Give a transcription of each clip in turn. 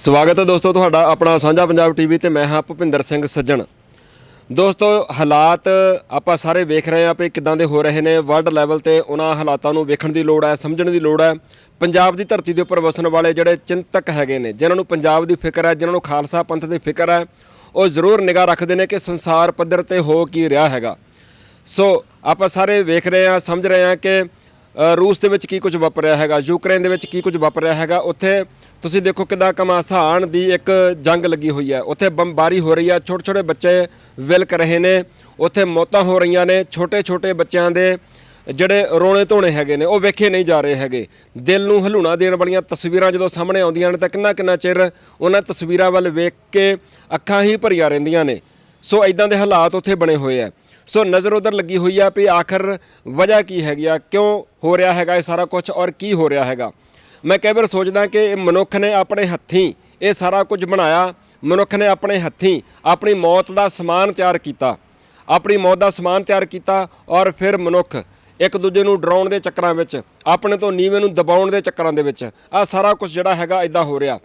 ਸਵਾਗਤ ਹੈ ਦੋਸਤੋ ਤੁਹਾਡਾ ਆਪਣਾ ਸਾਂਝਾ ਪੰਜਾਬ ਟੀਵੀ ਤੇ ਮੈਂ ਹਾਂ ਭੁਪਿੰਦਰ ਸਿੰਘ ਸੱਜਣ। ਦੋਸਤੋ ਹਾਲਾਤ ਆਪਾਂ ਸਾਰੇ ਵੇਖ ਰਹੇ ਹਾਂ ਵੀ ਕਿੱਦਾਂ ਦੇ ਹੋ ਰਹੇ ਨੇ। ਵਰਲਡ ਲੈਵਲ ਤੇ ਉਹਨਾਂ ਹਾਲਾਤਾਂ ਨੂੰ ਵੇਖਣ ਦੀ ਲੋੜ ਹੈ, ਸਮਝਣ ਦੀ ਲੋੜ ਹੈ। ਪੰਜਾਬ ਦੀ ਧਰਤੀ ਦੇ ਉੱਪਰ ਵਸਣ ਵਾਲੇ ਜਿਹੜੇ ਚਿੰਤਕ ਹੈਗੇ ਨੇ, ਜਿਨ੍ਹਾਂ ਨੂੰ ਪੰਜਾਬ ਦੀ ਫਿਕਰ ਹੈ, ਜਿਨ੍ਹਾਂ ਨੂੰ ਖਾਲਸਾ ਪੰਥ ਦੀ ਫਿਕਰ ਹੈ, ਉਹ ਜ਼ਰੂਰ ਨਿਗਾਹ ਰੱਖਦੇ ਨੇ ਕਿ ਸੰਸਾਰ ਪੱਧਰ ਤੇ ਹੋ ਕੀ ਰਿਹਾ ਹੈਗਾ। ਸੋ ਆਪਾਂ ਸਾਰੇ ਵੇਖ ਰਹੇ ਹਾਂ, ਸਮਝ ਰਹੇ ਹਾਂ ਕਿ रूस ਦੇ ਵਿੱਚ ਕੀ ਕੁਝ ਵਾਪਰ ਰਿਹਾ ਹੈਗਾ, ਯੂਕਰੇਨ ਦੇ ਵਿੱਚ ਕੀ ਕੁਝ ਵਾਪਰ ਰਿਹਾ ਹੈਗਾ। ਉੱਥੇ ਤੁਸੀਂ ਦੇਖੋ ਕਿੱਦਾਂ ਘਮਾਸਾਨ ਦੀ ਇੱਕ ਜੰਗ ਲੱਗੀ ਹੋਈ ਹੈ। ਉੱਥੇ ਬੰਬਾਰੀ ਹੋ ਰਹੀ ਹੈ, ਛੋਟੇ ਛੋਟੇ ਬੱਚੇ ਵਿਲਕ ਰਹੇ ਨੇ, ਉੱਥੇ ਮੌਤਾਂ ਹੋ ਰਹੀਆਂ ਨੇ। ਛੋਟੇ ਛੋਟੇ ਬੱਚਿਆਂ ਦੇ ਜਿਹੜੇ ਰੋਣੇ ਧੋਣੇ ਹੈਗੇ ਨੇ ਉਹ ਵੇਖੇ ਨਹੀਂ ਜਾ ਰਹੇ ਹੈਗੇ। ਦਿਲ ਨੂੰ ਹਲੂਣਾ ਦੇਣ ਵਾਲੀਆਂ ਤਸਵੀਰਾਂ ਜਦੋਂ ਸਾਹਮਣੇ ਆਉਂਦੀਆਂ ਨੇ ਤਾਂ ਕਿੰਨਾ ਕਿੰਨਾ ਚਿਰ ਉਹਨਾਂ ਤਸਵੀਰਾਂ ਵੱਲ ਵੇਖ ਕੇ ਅੱਖਾਂ ਹੀ ਭਰੀਆਂ ਰਹਿੰਦੀਆਂ ਨੇ। ਸੋ ਇੱਦਾਂ ਦੇ ਹਾਲਾਤ ਉੱਥੇ ਬਣੇ ਹੋਏ ਆ। ਸੋ ਨਜ਼ਰ ਉਧਰ ਲੱਗੀ ਹੋਈ ਆ ਵੀ ਆਖਰ ਵਜ੍ਹਾ ਕੀ ਹੈਗੀ ਆ, ਕਿਉਂ ਹੋ ਰਿਹਾ ਹੈਗਾ ਇਹ ਸਾਰਾ ਕੁਝ ਔਰ ਕੀ ਹੋ ਰਿਹਾ ਹੈਗਾ। ਮੈਂ ਕਈ ਵਾਰ ਸੋਚਦਾ ਕਿ ਮਨੁੱਖ ਨੇ ਆਪਣੇ ਹੱਥੀਂ ਇਹ ਸਾਰਾ ਕੁਝ ਬਣਾਇਆ। ਮਨੁੱਖ ਨੇ ਆਪਣੇ ਹੱਥੀਂ ਆਪਣੀ ਮੌਤ ਦਾ ਸਮਾਨ ਤਿਆਰ ਕੀਤਾ, ਆਪਣੀ ਮੌਤ ਦਾ ਸਮਾਨ ਤਿਆਰ ਕੀਤਾ ਔਰ ਫਿਰ ਮਨੁੱਖ ਇੱਕ ਦੂਜੇ ਨੂੰ ਡਰਾਉਣ ਦੇ ਚੱਕਰਾਂ ਵਿੱਚ, ਆਪਣੇ ਤੋਂ ਨੀਵੇਂ ਨੂੰ ਦਬਾਉਣ ਦੇ ਚੱਕਰਾਂ ਦੇ ਵਿੱਚ ਆਹ ਸਾਰਾ ਕੁਝ ਜਿਹੜਾ ਹੈਗਾ ਇੱਦਾਂ ਹੋ ਰਿਹਾ।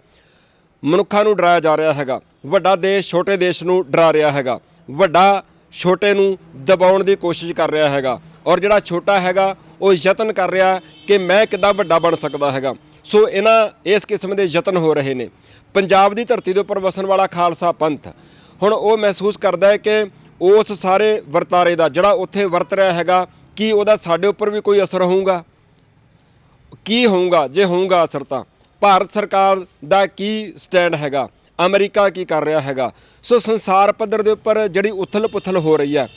ਮਨੁੱਖਾਂ ਨੂੰ ਡਰਾਇਆ ਜਾ ਰਿਹਾ ਹੈਗਾ। ਵੱਡਾ ਦੇਸ਼ ਛੋਟੇ ਦੇਸ਼ ਨੂੰ ਡਰਾ ਰਿਹਾ ਹੈਗਾ। ਵੱਡਾ ਛੋਟੇ ਨੂੰ ਦਬਾਉਣ ਦੀ ਕੋਸ਼ਿਸ਼ ਕਰ ਰਿਹਾ ਹੈਗਾ ਔਰ ਜਿਹੜਾ ਛੋਟਾ ਹੈਗਾ ਉਹ ਯਤਨ ਕਰ ਰਿਹਾ ਕਿ ਮੈਂ ਕਿੱਦਾਂ ਵੱਡਾ ਬਣ ਸਕਦਾ ਹੈਗਾ। ਸੋ ਇਸ ਕਿਸਮ ਦੇ ਯਤਨ ਹੋ ਰਹੇ ਨੇ। ਪੰਜਾਬ ਦੀ ਧਰਤੀ ਦੇ ਉੱਪਰ ਵਸਣ ਵਾਲਾ ਖਾਲਸਾ ਪੰਥ ਹੁਣ ਉਹ ਮਹਿਸੂਸ ਕਰਦਾ ਹੈ ਕਿ ਉਸ ਸਾਰੇ ਵਰਤਾਰੇ ਦਾ ਜਿਹੜਾ ਉੱਥੇ ਵਰਤ ਰਿਹਾ ਹੈਗਾ, ਕੀ ਉਹਦਾ ਸਾਡੇ ਉੱਪਰ ਵੀ ਕੋਈ ਅਸਰ ਹੋਊਗਾ? ਕੀ ਹੋਊਗਾ? ਜੇ ਹੋਊਗਾ ਅਸਰ ਤਾਂ ਭਾਰਤ ਸਰਕਾਰ ਦਾ ਕੀ ਸਟੈਂਡ ਹੈਗਾ, ਅਮਰੀਕਾ ਕੀ ਕਰ ਰਿਹਾ ਹੈਗਾ। ਸੋ ਸੰਸਾਰ ਪੱਧਰ ਦੇ ਉੱਪਰ ਜਿਹੜੀ ਉਥਲ ਪੁਥਲ ਹੋ ਰਹੀ ਹੈ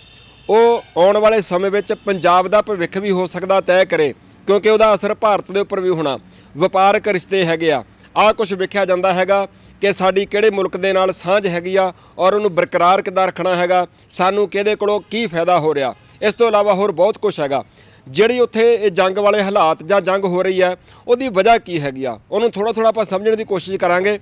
ਉਹ ਆਉਣ ਵਾਲੇ ਸਮੇਂ ਵਿੱਚ ਪੰਜਾਬ ਦਾ ਭਵਿੱਖ ਵੀ ਹੋ ਸਕਦਾ ਤੈਅ ਕਰੇ, ਕਿਉਂਕਿ ਉਹਦਾ ਅਸਰ ਭਾਰਤ ਦੇ ਉੱਪਰ ਵੀ ਹੋਣਾ। ਵਪਾਰਕ ਰਿਸ਼ਤੇ ਹੈਗੇ ਆ, ਆਹ ਕੁਝ ਵੇਖਿਆ ਜਾਂਦਾ ਹੈਗਾ ਕਿ ਸਾਡੀ ਕਿਹੜੇ ਮੁਲਕ ਦੇ ਨਾਲ ਸਾਂਝ ਹੈਗੀ ਆ ਔਰ ਉਹਨੂੰ ਬਰਕਰਾਰ ਕਿੱਦਾਂ ਰੱਖਣਾ ਹੈਗਾ, ਸਾਨੂੰ ਕਿਹਦੇ ਕੋਲੋਂ ਕੀ ਫਾਇਦਾ ਹੋ ਰਿਹਾ। ਇਸ ਤੋਂ ਇਲਾਵਾ ਹੋਰ ਬਹੁਤ ਕੁਝ ਹੈਗਾ। ਜਿਹੜੀ ਉੱਥੇ ਇਹ ਜੰਗ ਵਾਲੇ ਹਾਲਾਤ ਜਾਂ ਜੰਗ ਹੋ ਰਹੀ ਹੈ ਉਹਦੀ ਵਜ੍ਹਾ ਕੀ ਹੈਗੀ ਆ, ਉਹਨੂੰ ਥੋੜ੍ਹਾ ਥੋੜ੍ਹਾ ਆਪਾਂ ਸਮਝਣ ਦੀ ਕੋਸ਼ਿਸ਼ ਕਰਾਂਗੇ।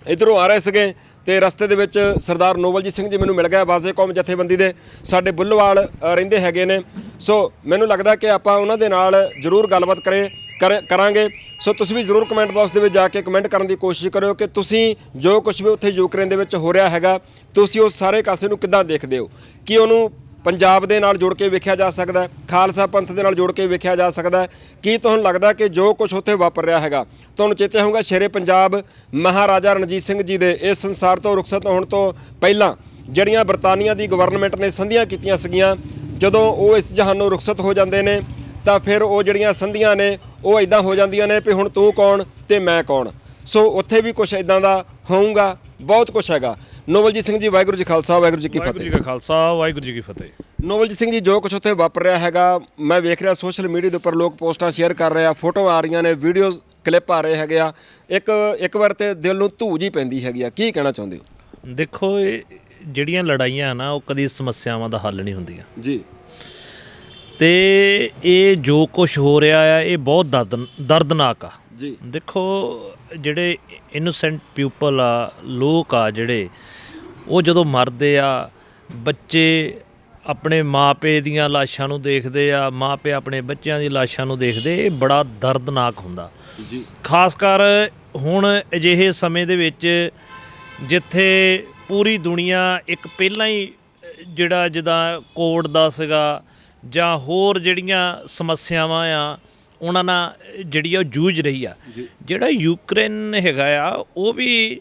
ਇੱਧਰੋਂ ਆ ਰਹੇ ਸੀਗੇ ਅਤੇ ਰਸਤੇ ਦੇ ਵਿੱਚ ਸਰਦਾਰ ਨੋਬਲਜੀਤ ਸਿੰਘ ਜੀ ਮੈਨੂੰ ਮਿਲ ਗਿਆ, ਵਾਜ਼ੇ ਕੌਮ ਜਥੇਬੰਦੀ ਦੇ ਸਾਡੇ ਬੁੱਲਵਾਲ ਰਹਿੰਦੇ ਹੈਗੇ ਨੇ। ਸੋ ਮੈਨੂੰ ਲੱਗਦਾ ਕਿ ਆਪਾਂ ਉਹਨਾਂ ਦੇ ਨਾਲ ਜ਼ਰੂਰ ਗੱਲਬਾਤ ਕਰਾਂਗੇ। ਸੋ ਤੁਸੀਂ ਵੀ ਜ਼ਰੂਰ ਕਮੈਂਟ ਬਾਕਸ ਦੇ ਵਿੱਚ ਜਾ ਕੇ ਕਮੈਂਟ ਕਰਨ ਦੀ ਕੋਸ਼ਿਸ਼ ਕਰਿਓ ਕਿ ਤੁਸੀਂ ਜੋ ਕੁਝ ਵੀ ਉੱਥੇ ਯੂਕਰੇਨ ਦੇ ਵਿੱਚ ਹੋ ਰਿਹਾ ਹੈਗਾ, ਤੁਸੀਂ ਉਸ ਸਾਰੇ ਕਾਸੇ ਨੂੰ ਕਿੱਦਾਂ ਦੇਖਦੇ ਹੋ। ਕੀ ਉਹਨੂੰ ਪੰਜਾਬ ਦੇ ਨਾਲ ਜੋੜ ਕੇ ਵੇਖਿਆ ਜਾ ਸਕਦਾ, ਖਾਲਸਾ ਪੰਥ ਦੇ ਨਾਲ ਜੋੜ ਕੇ ਵੇਖਿਆ ਜਾ ਸਕਦਾ? ਕੀ ਤੁਹਾਨੂੰ ਲੱਗਦਾ ਕਿ ਜੋ ਕੁਝ ਉੱਥੇ ਵਾਪਰ ਰਿਹਾ ਹੈਗਾ, ਤੁਹਾਨੂੰ ਚੇਤੇ ਹੋਊਗਾ ਸ਼ੇਰੇ ਪੰਜਾਬ ਮਹਾਰਾਜਾ ਰਣਜੀਤ ਸਿੰਘ ਜੀ ਦੇ ਇਸ ਸੰਸਾਰ ਤੋਂ ਰੁਖਸਤ ਹੋਣ ਤੋਂ ਪਹਿਲਾਂ ਜਿਹੜੀਆਂ ਬਰਤਾਨੀਆ ਦੀ ਗਵਰਨਮੈਂਟ ਨੇ ਸੰਧੀਆਂ ਕੀਤੀਆਂ ਸੀਗੀਆਂ, ਜਦੋਂ ਉਹ ਇਸ ਜਹਾਨੋਂ ਰੁਖਸਤ ਹੋ ਜਾਂਦੇ ਨੇ ਤਾਂ ਫਿਰ ਉਹ ਜਿਹੜੀਆਂ ਸੰਧੀਆਂ ਨੇ ਉਹ ਇੱਦਾਂ ਹੋ ਜਾਂਦੀਆਂ ਨੇ ਵੀ ਹੁਣ ਤੂੰ ਕੌਣ ਅਤੇ ਮੈਂ ਕੌਣ। ਸੋ ਉੱਥੇ ਵੀ ਕੁਛ ਇੱਦਾਂ ਦਾ ਹੋਊਗਾ, ਬਹੁਤ ਕੁਛ ਹੈਗਾ। ਨੋਬਲਜੀਤ ਸਿੰਘ ਜੀ, ਵਾਹਿਗੁਰੂ ਜੀ ਖਾਲਸਾ, ਵਾਹਿਗੁਰੂ ਜੀ ਕੀ ਫਤਿਹ। ਵਾਹਿਗੁਰੂ ਜੀ ਕਾ ਖਾਲਸਾ, ਵਾਹਿਗੁਰੂ ਜੀ ਕੀ ਫਤਿਹ। ਨੋਬਲਜੀਤ ਸਿੰਘ ਜੀ, ਜੋ ਕੁਛ ਉੱਥੇ ਵਾਪਰ ਰਿਹਾ ਹੈਗਾ, ਮੈਂ ਵੇਖ ਰਿਹਾ ਸੋਸ਼ਲ ਮੀਡੀਆ ਦੇ ਉੱਪਰ ਲੋਕ ਪੋਸਟਾਂ ਸ਼ੇਅਰ ਕਰ ਰਹੇ ਆ, ਫੋਟੋ ਆ ਰਹੀਆਂ ਨੇ, ਵੀਡੀਓਜ਼ ਕਲਿੱਪ ਆ ਰਹੇ ਹੈਗੇ ਆ। ਇੱਕ ਵਾਰ ਤੇ ਦਿਲ ਨੂੰ ਧੂ ਜੀ ਪੈਂਦੀ ਹੈਗੀ ਆ। ਕੀ ਕਹਿਣਾ ਚਾਹੁੰਦੇ ਹੋ? ਦੇਖੋ, ਇਹ ਜਿਹੜੀਆਂ ਲੜਾਈਆਂ ਨਾ ਉਹ ਕਦੀ ਸਮੱਸਿਆਵਾਂ ਦਾ ਹੱਲ ਨਹੀਂ ਹੁੰਦੀਆਂ ਜੀ। ਤੇ ਇਹ ਜੋ ਕੁਛ ਹੋ ਰਿਹਾ ਆ ਇਹ ਬਹੁਤ ਦਰਦਨਾਕ ਆ ਜੀ। ਦੇਖੋ, ਜਿਹੜੇ ਇਨੋਸੈਂਟ ਪੀਪਲ ਆ, ਲੋਕ ਆ ਜਿਹੜੇ, ਉਹ ਜਦੋਂ ਮਰਦੇ ਆ, ਬੱਚੇ ਆਪਣੇ ਮਾਪੇ ਦੀਆਂ ਲਾਸ਼ਾਂ ਨੂੰ ਦੇਖਦੇ ਆ, ਮਾਪੇ ਆਪਣੇ ਬੱਚਿਆਂ ਦੀ ਲਾਸ਼ਾਂ ਨੂੰ ਦੇਖਦੇ, ਇਹ ਬੜਾ ਦਰਦਨਾਕ ਹੁੰਦਾ ਜੀ। ਖਾਸ ਕਰ ਹੁਣ ਅਜਿਹੇ ਸਮੇਂ ਦੇ ਵਿੱਚ ਜਿੱਥੇ ਪੂਰੀ ਦੁਨੀਆ ਇੱਕ ਪਹਿਲਾਂ ਹੀ ਜਿਹੜਾ ਜਿੱਦਾਂ ਕੋਵਿਡ ਦਾ ਸੀਗਾ ਜਾਂ ਹੋਰ ਜਿਹੜੀਆਂ ਸਮੱਸਿਆਵਾਂ ਆ ਉਹਨਾਂ ਨਾਲ ਜਿਹੜੀ ਉਹ ਜੂਝ ਰਹੀ ਆ। ਜਿਹੜਾ ਯੂਕਰੇਨ ਹੈਗਾ ਆ ਉਹ ਵੀ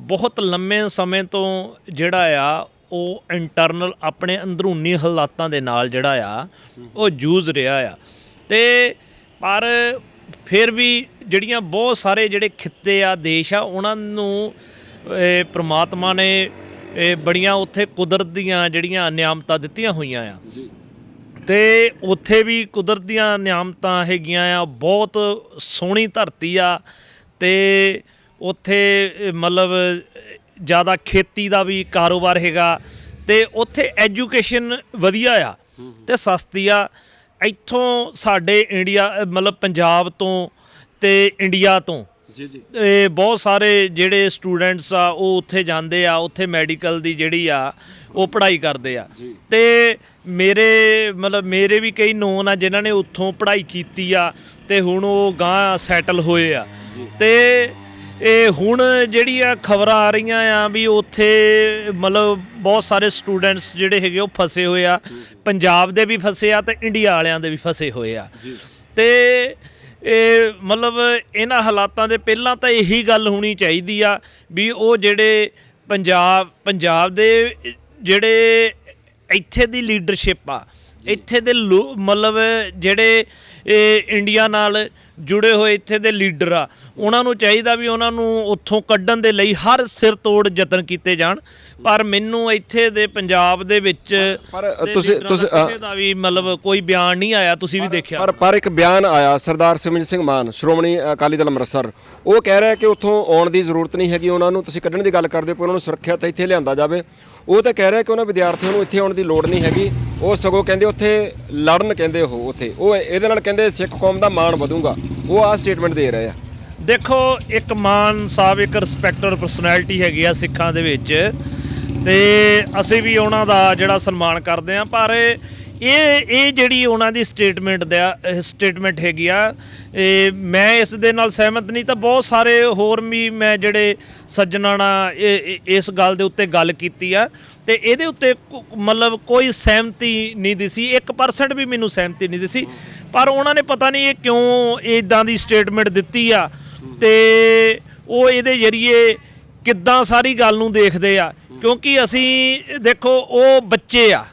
ਬਹੁਤ ਲੰਮੇ ਸਮੇਂ ਤੋਂ ਜਿਹੜਾ ਆ ਉਹ ਇੰਟਰਨਲ ਆਪਣੇ ਅੰਦਰੂਨੀ ਹਾਲਾਤਾਂ ਦੇ ਨਾਲ ਜਿਹੜਾ ਆ ਉਹ ਜੂਝ ਰਿਹਾ ਆ। ਅਤੇ ਪਰ ਫਿਰ ਵੀ ਜਿਹੜੀਆਂ ਬਹੁਤ ਸਾਰੇ ਜਿਹੜੇ ਖਿੱਤੇ ਆ, ਦੇਸ਼ ਆ, ਉਹਨਾਂ ਨੂੰ ਪ੍ਰਮਾਤਮਾ ਨੇ ਬੜੀਆਂ ਉੱਥੇ ਕੁਦਰਤ ਦੀਆਂ ਜਿਹੜੀਆਂ ਨਿਆਮਤਾਂ ਦਿੱਤੀਆਂ ਹੋਈਆਂ ਆ। ਅਤੇ ਉੱਥੇ ਵੀ ਕੁਦਰਤ ਦੀਆਂ ਨਿਆਮਤਾਂ ਹੈਗੀਆਂ ਆ, ਬਹੁਤ ਸੋਹਣੀ ਧਰਤੀ ਆ। ਅਤੇ ਉੱਥੇ ਮਤਲਬ ਜ਼ਿਆਦਾ ਖੇਤੀ ਦਾ ਵੀ ਕਾਰੋਬਾਰ ਹੈਗਾ ਅਤੇ ਉੱਥੇ ਐਜੂਕੇਸ਼ਨ ਵਧੀਆ ਆ ਅਤੇ ਸਸਤੀ ਆ। ਇੱਥੋਂ ਸਾਡੇ ਇੰਡੀਆ ਮਤਲਬ ਪੰਜਾਬ ਤੋਂ ਅਤੇ ਇੰਡੀਆ ਤੋਂ ਇਹ ਬਹੁਤ ਸਾਰੇ ਜਿਹੜੇ ਸਟੂਡੈਂਟਸ ਆ ਉਹ ਉੱਥੇ ਜਾਂਦੇ ਆ, ਉੱਥੇ ਮੈਡੀਕਲ ਦੀ ਜਿਹੜੀ ਆ ਉਹ ਪੜ੍ਹਾਈ ਕਰਦੇ ਆ। ਅਤੇ ਮੇਰੇ ਵੀ ਕਈ ਨੋਨ ਆ ਜਿਨ੍ਹਾਂ ਨੇ ਉੱਥੋਂ ਪੜ੍ਹਾਈ ਕੀਤੀ ਆ ਅਤੇ ਹੁਣ ਉਹ ਗਾਂਹ ਸੈਟਲ ਹੋਏ ਆ। ਅਤੇ ਇਹ ਹੁਣ ਜਿਹੜੀਆਂ ਖਬਰਾਂ ਆ ਰਹੀਆਂ ਆ ਵੀ ਉੱਥੇ ਮਤਲਬ ਬਹੁਤ ਸਾਰੇ ਸਟੂਡੈਂਟਸ ਜਿਹੜੇ ਹੈਗੇ ਉਹ ਫਸੇ ਹੋਏ ਆ, ਪੰਜਾਬ ਦੇ ਵੀ ਫਸੇ ਆ ਤੇ ਇੰਡੀਆ ਵਾਲਿਆਂ ਦੇ ਵੀ ਫਸੇ ਹੋਏ ਆ। ਤੇ ਇਹ ਮਤਲਬ ਇਹਨਾਂ ਹਾਲਾਤਾਂ ਦੇ ਪਹਿਲਾਂ ਤਾਂ ਇਹੀ ਗੱਲ ਹੋਣੀ ਚਾਹੀਦੀ ਆ ਵੀ ਉਹ ਜਿਹੜੇ ਪੰਜਾਬ ਦੇ ਜਿਹੜੇ ਇੱਥੇ ਦੀ ਲੀਡਰਸ਼ਿਪ ਆ, ਇੱਥੇ ਦੇ ਮਤਲਬ ਜਿਹੜੇ ਇੰਡੀਆ ਨਾਲ ਜੁੜੇ ਹੋਏ ਇੱਥੇ ਦੇ ਲੀਡਰ ਆ, ਉਹਨਾਂ ਨੂੰ ਚਾਹੀਦਾ ਵੀ ਉਹਨਾਂ ਨੂੰ ਉੱਥੋਂ ਕੱਢਣ ਦੇ ਲਈ ਹਰ ਸਿਰ ਤੋੜ ਯਤਨ ਕੀਤੇ ਜਾਣ। ਪਰ ਮੈਨੂੰ ਇੱਥੇ ਦੇ ਪੰਜਾਬ ਦੇ ਵਿੱਚ ਤੁਸੀਂ ਕਿਸੇ ਦਾ ਵੀ ਮਤਲਬ ਕੋਈ ਬਿਆਨ ਨਹੀਂ ਆਇਆ, ਤੁਸੀਂ ਵੀ ਦੇਖਿਆ। ਪਰ ਇੱਕ ਬਿਆਨ ਆਇਆ ਸਰਦਾਰ ਸਿਮਰਜੀਤ ਸਿੰਘ ਮਾਨ, ਸ਼੍ਰੋਮਣੀ ਅਕਾਲੀ ਦਲ ਅੰਮ੍ਰਿਤਸਰ, ਉਹ ਕਹਿ ਰਿਹਾ ਕਿ ਉੱਥੋਂ ਆਉਣ ਦੀ ਜ਼ਰੂਰਤ ਨਹੀਂ ਹੈਗੀ, ਉਹਨਾਂ ਨੂੰ ਤੁਸੀਂ ਕੱਢਣ ਦੀ ਗੱਲ ਕਰਦੇ ਹੋ, ਉਹਨਾਂ ਨੂੰ ਸੁਰੱਖਿਅਤ ਇੱਥੇ ਲਿਆਂਦਾ ਜਾਵੇ। ਉਹ ਤਾਂ ਕਹਿ ਰਿਹਾ ਕਿ ਉਹਨਾਂ ਵਿਦਿਆਰਥੀਆਂ ਨੂੰ ਇੱਥੇ ਆਉਣ ਦੀ ਲੋੜ ਨਹੀਂ ਹੈਗੀ, ਉਹ ਸਗੋਂ ਕਹਿੰਦੇ ਉੱਥੇ ਲੜਨ, ਕਹਿੰਦੇ ਉਹ ਇਹਦੇ ਨਾਲ ਕਹਿੰਦੇ ਸਿੱਖ ਕੌਮ ਦਾ ਮਾਣ ਵਧੂਗਾ। ਉਹ ਆਹ ਸਟੇਟਮੈਂਟ ਦੇ ਰਹੇ ਆ। ਦੇਖੋ, ਇੱਕ ਮਾਨ ਸਾਹਿਬ ਇੱਕ ਰਿਸਪੈਕਟਡ ਪਰਸਨੈਲਿਟੀ ਹੈਗੀ ਆ ਸਿੱਖਾਂ ਦੇ ਵਿੱਚ, ਤੇ ਅਸੀਂ ਵੀ ਉਹਨਾਂ ਦਾ ਜਿਹੜਾ ਸਨਮਾਨ ਕਰਦੇ ਆ। ਪਰ ਇਹ ਜਿਹੜੀ ਉਹਨਾਂ ਦੀ ਸਟੇਟਮੈਂਟ ਹੈਗੀ ਆ, ਮੈਂ ਇਸ ਦੇ ਨਾਲ ਸਹਿਮਤ ਨਹੀਂ। ਤਾਂ ਬਹੁਤ ਸਾਰੇ ਹੋਰ ਵੀ ਮੈਂ ਜਿਹੜੇ ਸੱਜਣਾਂ ਨਾਲ ਇਸ ਗੱਲ ਦੇ ਉੱਤੇ ਗੱਲ ਕੀਤੀ ਆ, ਤੇ ਇਹਦੇ ਉੱਤੇ ਮਤਲਬ ਕੋਈ ਸਹਿਮਤੀ ਨਹੀਂ ਦਿਸੀ, 1% ਵੀ ਮੈਨੂੰ ਸਹਿਮਤੀ ਨਹੀਂ ਦਿਸੀ। ਪਰ ਉਹਨਾਂ ਨੇ ਪਤਾ ਨਹੀਂ ਇਹ ਕਿਉਂ ਇੱਦਾਂ ਦੀ ਸਟੇਟਮੈਂਟ ਦਿੱਤੀ ਆ, ਤੇ ਉਹ ਇਹਦੇ ਜ਼ਰੀਏ ਕਿੱਦਾਂ ਸਾਰੀ ਗੱਲ ਨੂੰ ਦੇਖਦੇ ਆ। ਕਿਉਂਕਿ ਅਸੀਂ ਦੇਖੋ ਉਹ ਬੱਚੇ ਆ,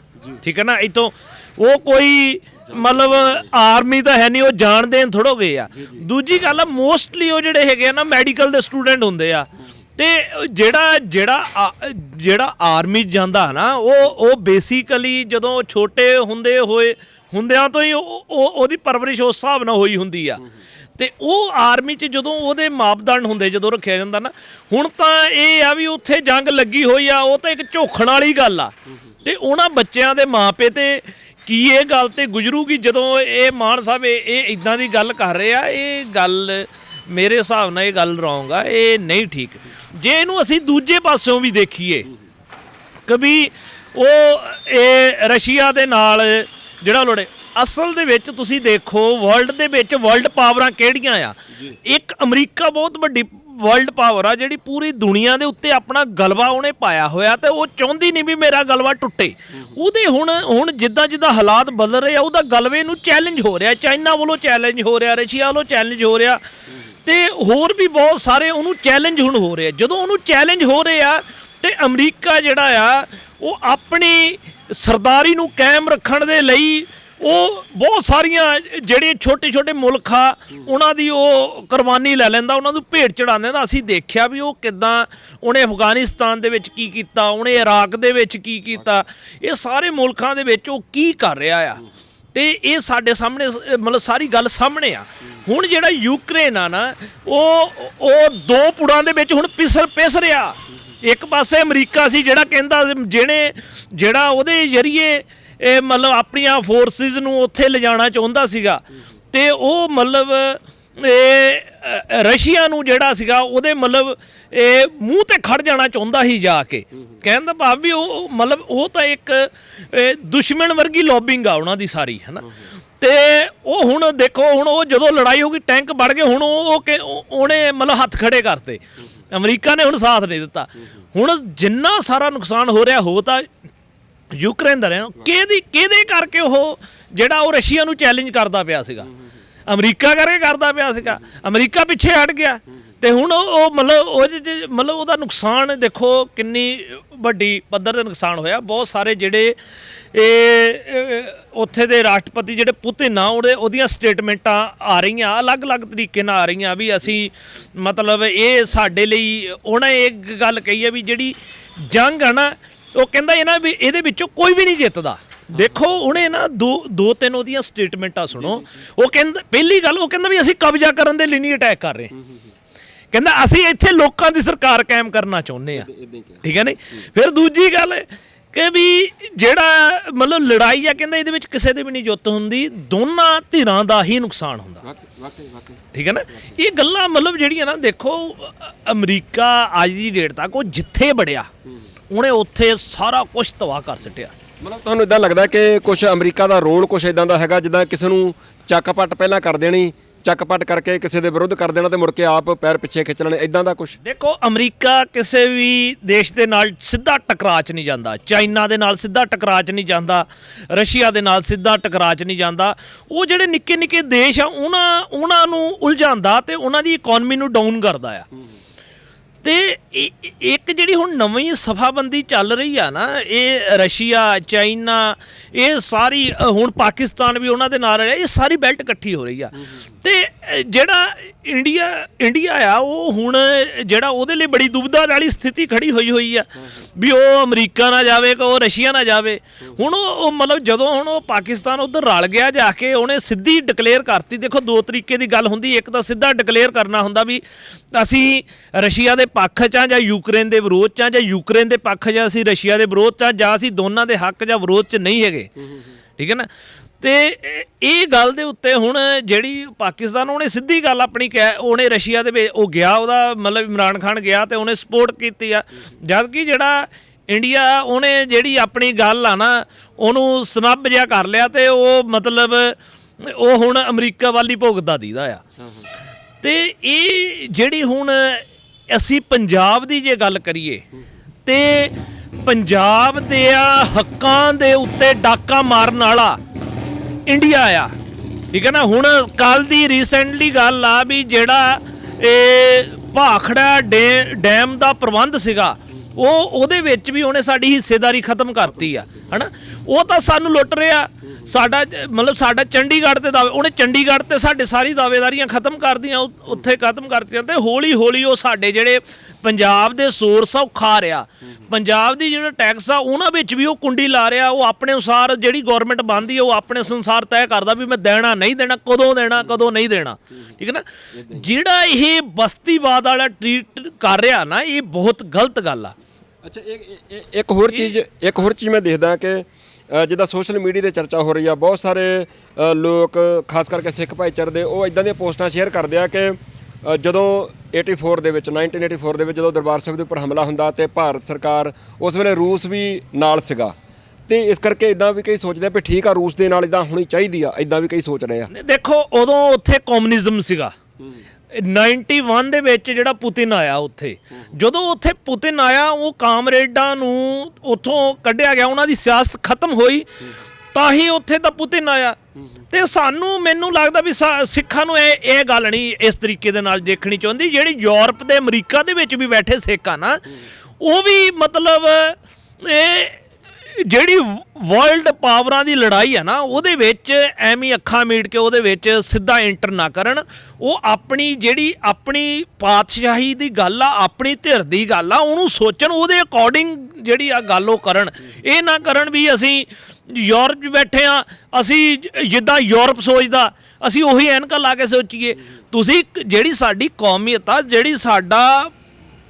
ਠੀਕ ਹੈ ਨਾ, ਇੱਥੋਂ ਉਹ ਕੋਈ ਮਤਲਬ ਆਰਮੀ ਤਾਂ ਹੈ ਨਹੀਂ, ਉਹ ਜਾਣ ਦੇਣ ਥੋੜ੍ਹੋ ਗਏ ਆ। ਦੂਜੀ ਗੱਲ ਆ, ਮੋਸਟਲੀ ਉਹ ਜਿਹੜੇ ਹੈਗੇ ਆ ਨਾ ਮੈਡੀਕਲ ਦੇ ਸਟੂਡੈਂਟ ਹੁੰਦੇ ਆ, ਤੇ ਜਿਹੜਾ ਆਰਮੀ ਜਾਂਦਾ ਨਾ ਉਹ ਬੇਸਿਕਲੀ ਜਦੋਂ ਛੋਟੇ ਹੁੰਦਿਆਂ ਤੋਂ ਹੀ ਉਹਦੀ ਪਰਵਰਿਸ਼ ਉਸ ਹਿਸਾਬ ਨਾਲ ਹੋਈ ਹੁੰਦੀ ਆ। ਤੇ ਉਹ ਆਰਮੀ 'ਚ ਜਦੋਂ ਉਹਦੇ ਮਾਪਦੰਡ ਹੁੰਦੇ, ਜਦੋਂ ਰੱਖਿਆ ਜਾਂਦਾ ਨਾ, ਹੁਣ ਤਾਂ ਇਹ ਆ ਵੀ ਉੱਥੇ ਜੰਗ ਲੱਗੀ ਹੋਈ ਆ, ਉਹ ਤਾਂ ਇੱਕ ਝੋਖਣ ਵਾਲੀ ਗੱਲ ਆ। ਤੇ ਉਹਨਾਂ ਬੱਚਿਆਂ ਦੇ ਮਾਪੇ ਤੇ ਕੀ ਇਹ ਗੱਲ ਤੇ ਗੁਜ਼ਰੂਗੀ ਜਦੋਂ ਇਹ ਮਾਨ ਸਾਹਿਬ ਇਹ ਇਦਾਂ ਦੀ ਗੱਲ ਕਰ ਰਹੇ ਆ। ਇਹ ਗੱਲ ਮੇਰੇ ਹਿਸਾਬ ਨਾਲ ਇਹ ਗੱਲ ਰੌਂਗ ਆ, ਇਹ ਨਹੀਂ ਠੀਕ। ਜੇ ਇਹਨੂੰ ਅਸੀਂ ਦੂਜੇ ਪਾਸਿਓਂ ਵੀ ਦੇਖੀਏ, ਕभी ਉਹ ਰਸ਼ੀਆ ਦੇ ਨਾਲ ਜਿਹੜਾ ਲੋੜੇ, ਅਸਲ ਦੇ ਵਿੱਚ ਤੁਸੀਂ ਦੇਖੋ ਵਰਲਡ ਦੇ ਵਿੱਚ ਵਰਲਡ ਪਾਵਰਾਂ ਕਿਹੜੀਆਂ ਆ। ਇੱਕ ਅਮਰੀਕਾ ਬਹੁਤ ਵੱਡੀ ਵਰਲਡ ਪਾਵਰ ਆ, ਜਿਹੜੀ ਪੂਰੀ ਦੁਨੀਆ ਦੇ ਉੱਤੇ ਆਪਣਾ ਗਲਬਾ ਉਹਨੇ ਪਾਇਆ ਹੋਇਆ, ਤੇ ਉਹ ਚਾਹੁੰਦੀ ਨਹੀਂ ਵੀ ਮੇਰਾ ਗਲਬਾ ਟੁੱਟੇ। ਉਹਦੇ ਹੁਣ ਜਿੱਦਾਂ ਹਾਲਾਤ ਬਦਲ ਰਹੇ ਆ, ਉਹਦਾ ਗਲਬੇ ਨੂੰ ਚੈਲੰਜ ਹੋ ਰਿਹਾ, ਚਾਈਨਾ ਵੱਲੋਂ ਚੈਲੰਜ ਹੋ ਰਿਹਾ, ਰਸ਼ੀਆ ਵੱਲੋਂ ਚੈਲੰਜ ਹੋ ਰਿਹਾ, ਤੇ ਹੋਰ ਵੀ ਬਹੁਤ ਸਾਰੇ ਉਹਨੂੰ ਚੈਲੰਜ ਹੁਣ ਹੋ ਰਹੇ। ਜਦੋਂ ਉਹਨੂੰ ਚੈਲੰਜ ਹੋ ਰਹੇ ਆ, ਤੇ ਅਮਰੀਕਾ ਜਿਹੜਾ ਆ ਉਹ ਆਪਣੀ ਸਰਦਾਰੀ ਨੂੰ ਕਾਇਮ ਰੱਖਣ ਦੇ ਲਈ ਉਹ ਬਹੁਤ ਸਾਰੀਆਂ ਜਿਹੜੇ ਛੋਟੇ ਮੁਲਕ ਆ ਉਹਨਾਂ ਦੀ ਉਹ ਕੁਰਬਾਨੀ ਲੈ ਲੈਂਦਾ, ਉਹਨਾਂ ਨੂੰ ਭੇਟ ਚੜਾਉਂਦਾ। ਤਾਂ ਅਸੀਂ ਦੇਖਿਆ ਵੀ ਉਹ ਕਿੱਦਾਂ ਉਹਨੇ ਅਫਗਾਨਿਸਤਾਨ ਦੇ ਵਿੱਚ ਕੀ ਕੀਤਾ, ਉਹਨੇ ਇਰਾਕ ਦੇ ਵਿੱਚ ਕੀ ਕੀਤਾ, ਇਹ ਸਾਰੇ ਮੁਲਕਾਂ ਦੇ ਵਿੱਚ ਉਹ ਕੀ ਕਰ ਰਿਹਾ ਆ। ਤੇ ਇਹ ਸਾਡੇ ਸਾਹਮਣੇ ਮਤਲਬ ਸਾਰੀ ਗੱਲ ਸਾਹਮਣੇ ਆ। ਹੁਣ ਜਿਹੜਾ ਯੂਕਰੇਨ ਆ ਨਾ, ਉਹ ਦੋ ਪੁੜਾਂ ਦੇ ਵਿੱਚ ਹੁਣ ਪਿਸ ਰਿਹਾ। ਇੱਕ ਪਾਸੇ ਅਮਰੀਕਾ ਸੀ ਜਿਹੜਾ ਕਹਿੰਦਾ ਜਿਹੜਾ ਉਹਦੇ ਜ਼ਰੀਏ ਇਹ ਮਤਲਬ ਆਪਣੀਆਂ ਫੋਰਸਿਸ ਨੂੰ ਉੱਥੇ ਲਿਜਾਣਾ ਚਾਹੁੰਦਾ ਸੀਗਾ, ਤੇ ਉਹ ਮਤਲਬ ਰਸ਼ੀਆ ਨੂੰ ਜਿਹੜਾ ਸੀਗਾ ਉਹਦੇ ਮਤਲਬ ਇਹ ਮੂੰਹ ਤੇ ਖੜ ਜਾਣਾ ਚਾਹੁੰਦਾ ਸੀ ਜਾ ਕੇ। ਕਹਿਣ ਦਾ ਭਾਵ ਵੀ ਉਹ ਮਤਲਬ ਉਹ ਤਾਂ ਇੱਕ ਦੁਸ਼ਮਣ ਵਰਗੀ ਲੌਬਿੰਗ ਆ ਉਹਨਾਂ ਦੀ ਸਾਰੀ, ਹੈ ਨਾ। ਤੇ ਉਹ ਹੁਣ ਦੇਖੋ, ਹੁਣ ਉਹ ਜਦੋਂ ਲੜਾਈ ਹੋ ਗਈ, ਟੈਂਕ ਵੜ ਗਏ, ਹੁਣ ਉਹਨੇ ਮਤਲਬ ਹੱਥ ਖੜੇ ਕਰਤੇ, ਅਮਰੀਕਾ ਨੇ ਹੁਣ ਸਾਥ ਨਹੀਂ ਦਿੱਤਾ। ਹੁਣ ਜਿੰਨਾ ਸਾਰਾ ਨੁਕਸਾਨ ਹੋ ਰਿਹਾ ਹੋ ਤਾਂ ਯੂਕਰੇਨ ਦਾ ਰਿਹਾ, ਕਿਹਦੇ ਕਰਕੇ ਉਹ ਜਿਹੜਾ ਉਹ ਰਸ਼ੀਆ ਨੂੰ ਚੈਲੰਜ ਕਰਦਾ ਪਿਆ ਸੀਗਾ, ਅਮਰੀਕਾ ਕਰਕੇ ਕਰਦਾ ਪਿਆ ਸੀਗਾ। ਅਮਰੀਕਾ ਪਿੱਛੇ ਹਟ ਗਿਆ, ਤੇ ਹੁਣ ਉਹ ਮਤਲਬ ਉਹਦਾ ਨੁਕਸਾਨ ਦੇਖੋ ਕਿੰਨੀ ਵੱਡੀ ਪੱਧਰ 'ਤੇ ਨੁਕਸਾਨ ਹੋਇਆ। ਬਹੁਤ ਸਾਰੇ ਜਿਹੜੇ ਉੱਥੇ ਦੇ ਰਾਸ਼ਟਰਪਤੀ ਜਿਹੜੇ ਪੁਤਿਨ ਆ, ਉਹਦੀਆਂ ਸਟੇਟਮੈਂਟਾਂ ਆ ਰਹੀਆਂ ਅਲੱਗ-ਅਲੱਗ ਤਰੀਕੇ ਨਾਲ ਆ ਰਹੀਆਂ ਵੀ ਅਸੀਂ ਮਤਲਬ ਇਹ ਸਾਡੇ ਲਈ, ਉਹਨੇ ਇੱਕ ਗੱਲ ਕਹੀ ਹੈ ਵੀ ਜਿਹੜੀ ਜੰਗ ਆ ਨਾ, ਉਹ ਕਹਿੰਦਾ ਇਹਦੇ ਵਿੱਚੋਂ ਕੋਈ ਵੀ ਨਹੀਂ ਜਿੱਤਦਾ। ਦੇਖੋ ਉਹਨੇ ਨਾ ਦੋ ਤਿੰਨ ਉਹਦੀਆਂ ਸਟੇਟਮੈਂਟਾਂ ਸੁਣੋ। ਉਹ ਕਹਿੰਦਾ, ਪਹਿਲੀ ਗੱਲ ਉਹ ਕਹਿੰਦਾ ਵੀ ਅਸੀਂ ਕਬਜ਼ਾ ਕਰਨ ਦੇ ਲਈ ਨਹੀਂ ਅਟੈਕ ਕਰ ਰਹੇ, ਕਹਿੰਦਾ ਅਸੀਂ ਇੱਥੇ ਲੋਕਾਂ ਦੀ ਸਰਕਾਰ ਕਾਇਮ ਕਰਨਾ ਚਾਹੁੰਦੇ ਆ, ਠੀਕ ਹੈ ਨਹੀਂ। ਫਿਰ ਦੂਜੀ ਗੱਲ ਕਿ ਵੀ ਜਿਹੜਾ ਮਤਲਬ ਲੜਾਈ ਆ, ਕਹਿੰਦਾ ਇਹਦੇ ਵਿੱਚ ਕਿਸੇ ਦੇ ਵੀ ਨਹੀਂ ਜਿੱਤ ਹੁੰਦੀ, ਦੋਨਾਂ ਧਿਰਾਂ ਦਾ ਹੀ ਨੁਕਸਾਨ ਹੁੰਦਾ, ਠੀਕ ਹੈ ਨਾ। ਇਹ ਗੱਲਾਂ ਮਤਲਬ ਜਿਹੜੀਆਂ ਨਾ, ਦੇਖੋ ਅਮਰੀਕਾ ਅੱਜ ਦੀ ਡੇਟ ਤੱਕ ਉਹ ਜਿੱਥੇ ਵੜਿਆ ਉਹਨੇ ਉੱਥੇ ਸਾਰਾ ਕੁਝ ਤਬਾਹ ਕਰ ਸੁੱਟਿਆ। ਮਤਲਬ ਤੁਹਾਨੂੰ ਇਦਾਂ ਲੱਗਦਾ ਕਿ ਕੁਝ ਅਮਰੀਕਾ ਦਾ ਰੋਲ ਕੁਝ ਇਦਾਂ ਦਾ ਹੈਗਾ ਜਿੱਦਾਂ ਕਿਸੇ ਨੂੰ ਚੱਕ ਪੱਟ ਪਹਿਲਾਂ ਕਰ ਦੇਣੀ ਚੱਕ-ਪੱਟ ਕਰਕੇ ਕਿਸੇ ਦੇ ਵਿਰੁੱਧ ਕਰ ਦੇਣਾ ਤੇ ਮੁੜ ਕੇ ਆਪ ਪੈਰ ਪਿੱਛੇ ਖਿੱਚ ਲੈਣੇ, ਇਦਾਂ ਦਾ ਕੁਝ? ਦੇਖੋ, ਅਮਰੀਕਾ ਕਿਸੇ ਵੀ ਦੇਸ਼ ਦੇ ਨਾਲ ਸਿੱਧਾ ਟਕਰਾਅ 'ਚ ਨਹੀਂ ਜਾਂਦਾ, ਚਾਈਨਾ ਦੇ ਨਾਲ ਸਿੱਧਾ ਟਕਰਾਅ 'ਚ ਨਹੀਂ ਜਾਂਦਾ, ਰਸ਼ੀਆ ਦੇ ਨਾਲ ਸਿੱਧਾ ਟਕਰਾਅ 'ਚ ਨਹੀਂ ਜਾਂਦਾ। ਉਹ ਜਿਹੜੇ ਨਿੱਕੇ ਨਿੱਕੇ ਦੇਸ਼ ਆ ਉਹਨਾਂ ਨੂੰ ਉਲਝਾਉਂਦਾ ਤੇ ਉਹਨਾਂ ਦੀ ਇਕਨੋਮੀ ਨੂੰ ਡਾਊਨ ਕਰਦਾ ਆ। ਤੇ ਇੱਕ ਜਿਹੜੀ ਹੁਣ ਨਵੀਂ ਸਫਾਬੰਦੀ ਚੱਲ ਰਹੀ ਆ ਨਾ, ਇਹ ਰਸ਼ੀਆ, ਚਾਈਨਾ, ਇਹ ਸਾਰੀ ਹੁਣ ਪਾਕਿਸਤਾਨ ਵੀ ਉਹਨਾਂ ਦੇ ਨਾਲ ਰਿਹਾ, ਇਹ ਸਾਰੀ ਬੈਲਟ ਇਕੱਠੀ ਹੋ ਰਹੀ ਆ। ਤੇ ਜਿਹੜਾ ਇੰਡੀਆ ਆ, ਉਹ ਹੁਣ ਜਿਹੜਾ ਉਹਦੇ ਲਈ ਬੜੀ ਦੁਬਿਧਾ ਵਾਲੀ ਸਥਿਤੀ ਖੜੀ ਹੋਈ ਆ ਵੀ ਉਹ ਅਮਰੀਕਾ ਨਾ ਜਾਵੇ ਕਿ ਉਹ ਰਸ਼ੀਆ ਨਾ ਜਾਵੇ। ਹੁਣ ਉਹ ਮਤਲਬ ਜਦੋਂ ਹੁਣ ਉਹ ਪਾਕਿਸਤਾਨ ਉੱਧਰ ਰਲ ਗਿਆ ਜਾ ਕੇ, ਉਹਨੇ ਸਿੱਧੀ ਡਿਕਲੇਅਰ ਕਰਤੀ। ਦੇਖੋ, ਦੋ ਤਰੀਕੇ ਦੀ ਗੱਲ ਹੁੰਦੀ, ਇੱਕ ਤਾਂ ਸਿੱਧਾ ਡਿਕਲੇਅਰ ਕਰਨਾ ਹੁੰਦਾ ਵੀ ਅਸੀਂ ਰਸ਼ੀਆ ਦੇ ਪੱਖ 'ਚ ਆ ਜਾਂ ਯੂਕਰੇਨ ਦੇ ਵਿਰੋਧ 'ਚ ਆ, ਜਾਂ ਯੂਕਰੇਨ ਦੇ ਪੱਖ 'ਚ ਅਸੀਂ ਰਸ਼ੀਆ ਦੇ ਵਿਰੋਧ 'ਚ ਆ, ਜਾਂ ਅਸੀਂ ਦੋਨਾਂ ਦੇ ਹੱਕ ਜਾਂ ਵਿਰੋਧ 'ਚ ਨਹੀਂ ਹੈਗੇ, ਠੀਕ ਹੈ ਨਾ। ਤੇ ਇਹ ਗੱਲ ਦੇ ਉੱਤੇ ਹੁਣ ਜਿਹੜੀ ਪਾਕਿਸਤਾਨ, ਉਹਨੇ ਸਿੱਧੀ ਗੱਲ ਆਪਣੀ ਉਹਨੇ ਰਸ਼ੀਆ ਦੇ ਵਿੱਚ ਉਹ ਗਿਆ, ਉਹਦਾ ਮਤਲਬ ਇਮਰਾਨ ਖਾਨ ਗਿਆ ਤੇ ਉਹਨੇ ਸਪੋਰਟ ਕੀਤੀ ਆ। ਜਦ ਕਿ ਜਿਹੜਾ ਇੰਡੀਆ, ਉਹਨੇ ਜਿਹੜੀ ਆਪਣੀ ਗੱਲ ਆ ਨਾ, ਉਹਨੂੰ ਸਨੱਬ ਜਿਹਾ ਕਰ ਲਿਆ ਤੇ ਉਹ ਮਤਲਬ ਉਹ ਹੁਣ ਅਮਰੀਕਾ ਵੱਲ ਹੀ ਭੁਗਤਦਾ ਦੀਦਾ ਆ। ਤੇ ਇਹ ਜਿਹੜੀ ਹੁਣ ਅਸੀਂ ਪੰਜਾਬ ਦੀ ਜੇ ਗੱਲ ਕਰੀਏ ਤੇ ਪੰਜਾਬ ਦੇ ਹੱਕਾਂ ਦੇ ਉੱਤੇ ਡਾਕਾ ਮਾਰਨ ਵਾਲਾ ਇੰਡੀਆ ਆ, ਠੀਕ ਹੈ ਨਾ। ਹੁਣ ਕੱਲ ਦੀ ਰੀਸੈਂਟਲੀ ਗੱਲ ਆ ਵੀ ਜਿਹੜਾ ਇਹ ਭਾਖੜਾ ਡੈਮ ਦਾ ਪ੍ਰਬੰਧ ਸੀਗਾ, ਉਹਦੇ ਵਿੱਚ ਵੀ ਉਹਨੇ ਸਾਡੀ ਹਿੱਸੇਦਾਰੀ ਖਤਮ ਕਰਤੀ ਆ, ਹੈ ਨਾ। ਉਹ ਤਾਂ ਸਾਨੂੰ ਲੁੱਟ ਰਿਹਾ, ਸਾਡਾ ਮਤਲਬ ਸਾਡਾ ਚੰਡੀਗੜ੍ਹ ਤੇ ਦਾਅਵੇ, ਉਹਨੇ ਚੰਡੀਗੜ੍ਹ ਤੇ ਸਾਡੇ ਸਾਰੀ ਦਾਅਵੇਦਾਰੀਆਂ ਖਤਮ ਕਰਦੀਆਂ, ਉੱਥੇ ਖਤਮ ਕਰਤੀਆਂ। ਤੇ ਹੌਲੀ ਹੌਲੀ ਉਹ ਸਾਡੇ ਜਿਹੜੇ ਪੰਜਾਬ ਦੇ ਸੋਰਸ ਆ ਉਹ ਖਾ ਰਿਹਾ, ਪੰਜਾਬ ਦੀ ਜਿਹੜਾ ਟੈਕਸ ਆ ਉਹਨਾਂ ਵਿੱਚ ਵੀ ਉਹ ਕੁੰਡੀ ਲਾ ਰਿਹਾ। ਉਹ ਆਪਣੇ ਅਨੁਸਾਰ ਜਿਹੜੀ ਗੌਰਮੈਂਟ ਬਣਦੀ ਹੈ ਉਹ ਆਪਣੇ ਅਨੁਸਾਰ ਤੈਅ ਕਰਦਾ ਵੀ ਮੈਂ ਦੇਣਾ ਨਹੀਂ ਦੇਣਾ, ਕਦੋਂ ਨਹੀਂ ਦੇਣਾ, ਠੀਕ ਹੈ ਨਾ। ਜਿਹੜਾ ਇਹ ਬਸਤੀਵਾਦ ਵਾਲਾ ਟਰੀਟ ਕਰ ਰਿਹਾ ਨਾ, ਇਹ ਬਹੁਤ ਗਲਤ ਗੱਲ ਆ। ਅੱਛਾ, ਇੱਕ ਹੋਰ ਚੀਜ਼ ਮੈਂ ਦੇਖਦਾ ਕਿ ਜਿੱਦਾਂ ਸੋਸ਼ਲ ਮੀਡੀਆ 'ਤੇ ਚਰਚਾ ਹੋ ਰਹੀ ਆ, ਬਹੁਤ ਸਾਰੇ ਲੋਕ ਖਾਸ ਕਰਕੇ ਸਿੱਖ ਭਾਈਚਾਰੇ ਦੇ, ਉਹ ਇਦਾਂ ਦੀਆਂ ਪੋਸਟਾਂ ਸ਼ੇਅਰ ਕਰਦੇ ਆ ਕਿ ਜਦੋਂ 1984 ਦੇ ਵਿੱਚ ਜਦੋਂ ਦਰਬਾਰ ਸਾਹਿਬ ਦੇ ਉੱਪਰ ਹਮਲਾ ਹੁੰਦਾ ਤੇ ਭਾਰਤ ਸਰਕਾਰ ਉਸ ਵੇਲੇ ਰੂਸ ਵੀ ਨਾਲ ਸੀਗਾ, ਤੇ ਇਸ ਕਰਕੇ ਇਦਾਂ ਵੀ ਕਈ ਸੋਚਦੇ ਆ ਵੀ ਠੀਕ ਆ, ਰੂਸ ਦੇ ਨਾਲ ਇਦਾਂ ਹੋਣੀ ਚਾਹੀਦੀ ਆ, ਇਦਾਂ ਵੀ ਕਈ ਸੋਚ ਰਹੇ ਆ। ਦੇਖੋ, ਉਦੋਂ ਉੱਥੇ ਕਮਿਊਨਿਜ਼ਮ ਸੀਗਾ। 91 ਦੇ ਵਿੱਚ ਜਿਹੜਾ ਪੁਤਿਨ ਆਇਆ, ਉੱਥੇ ਜਦੋਂ ਉੱਥੇ ਪੁਤਿਨ ਆਇਆ, ਉਹ ਕਾਮਰੇਡਾਂ ਨੂੰ ਉੱਥੋਂ ਕੱਢਿਆ ਗਿਆ, ਉਹਨਾਂ ਦੀ ਸਿਆਸਤ ਖਤਮ ਹੋਈ, ਤਾਂ ਹੀ ਉੱਥੇ ਤਾਂ ਪੁਤਿਨ ਆਇਆ। ਤੇ ਮੈਨੂੰ ਲੱਗਦਾ ਵੀ ਸਿੱਖਾਂ ਨੂੰ ਇਹ ਗੱਲ ਨਹੀਂ ਇਸ ਤਰੀਕੇ ਦੇ ਨਾਲ ਦੇਖਣੀ ਚਾਹੁੰਦੀ। ਜਿਹੜੀ ਯੂਰਪ ਤੇ ਅਮਰੀਕਾ ਦੇ ਵਿੱਚ ਵੀ ਬੈਠੇ ਸਿੱਖ ਆ ਨਾ, ਉਹ ਵੀ ਮਤਲਬ ਇਹ ਜਿਹੜੀ ਵਰਲਡ ਪਾਵਰਾਂ ਦੀ ਲੜਾਈ ਆ ਨਾ, ਉਹਦੇ ਵਿੱਚ ਐਵੇਂ ਅੱਖਾਂ ਮੀਟ ਕੇ ਉਹਦੇ ਵਿੱਚ ਸਿੱਧਾ ਐਂਟਰ ਨਾ ਕਰਨ। ਉਹ ਆਪਣੀ ਪਾਤਸ਼ਾਹੀ ਦੀ ਗੱਲ ਆ, ਆਪਣੀ ਧਿਰ ਦੀ ਗੱਲ ਆ, ਉਹਨੂੰ ਸੋਚਣ, ਉਹਦੇ ਅਕੋਰਡਿੰਗ ਜਿਹੜੀ ਆ ਗੱਲ ਉਹ ਕਰਨ। ਇਹ ਨਾ ਕਰਨ ਵੀ ਅਸੀਂ ਯੂਰਪ 'ਚ ਬੈਠੇ ਆ, ਅਸੀਂ ਜਿੱਦਾਂ ਯੂਰਪ ਸੋਚਦਾ ਅਸੀਂ ਉਹੀ ਐਨਕਾਂ ਲਾ ਕੇ ਸੋਚੀਏ। ਤੁਸੀਂ ਜਿਹੜੀ ਸਾਡੀ ਕੌਮੀਅਤ ਆ, ਜਿਹੜੀ ਸਾਡਾ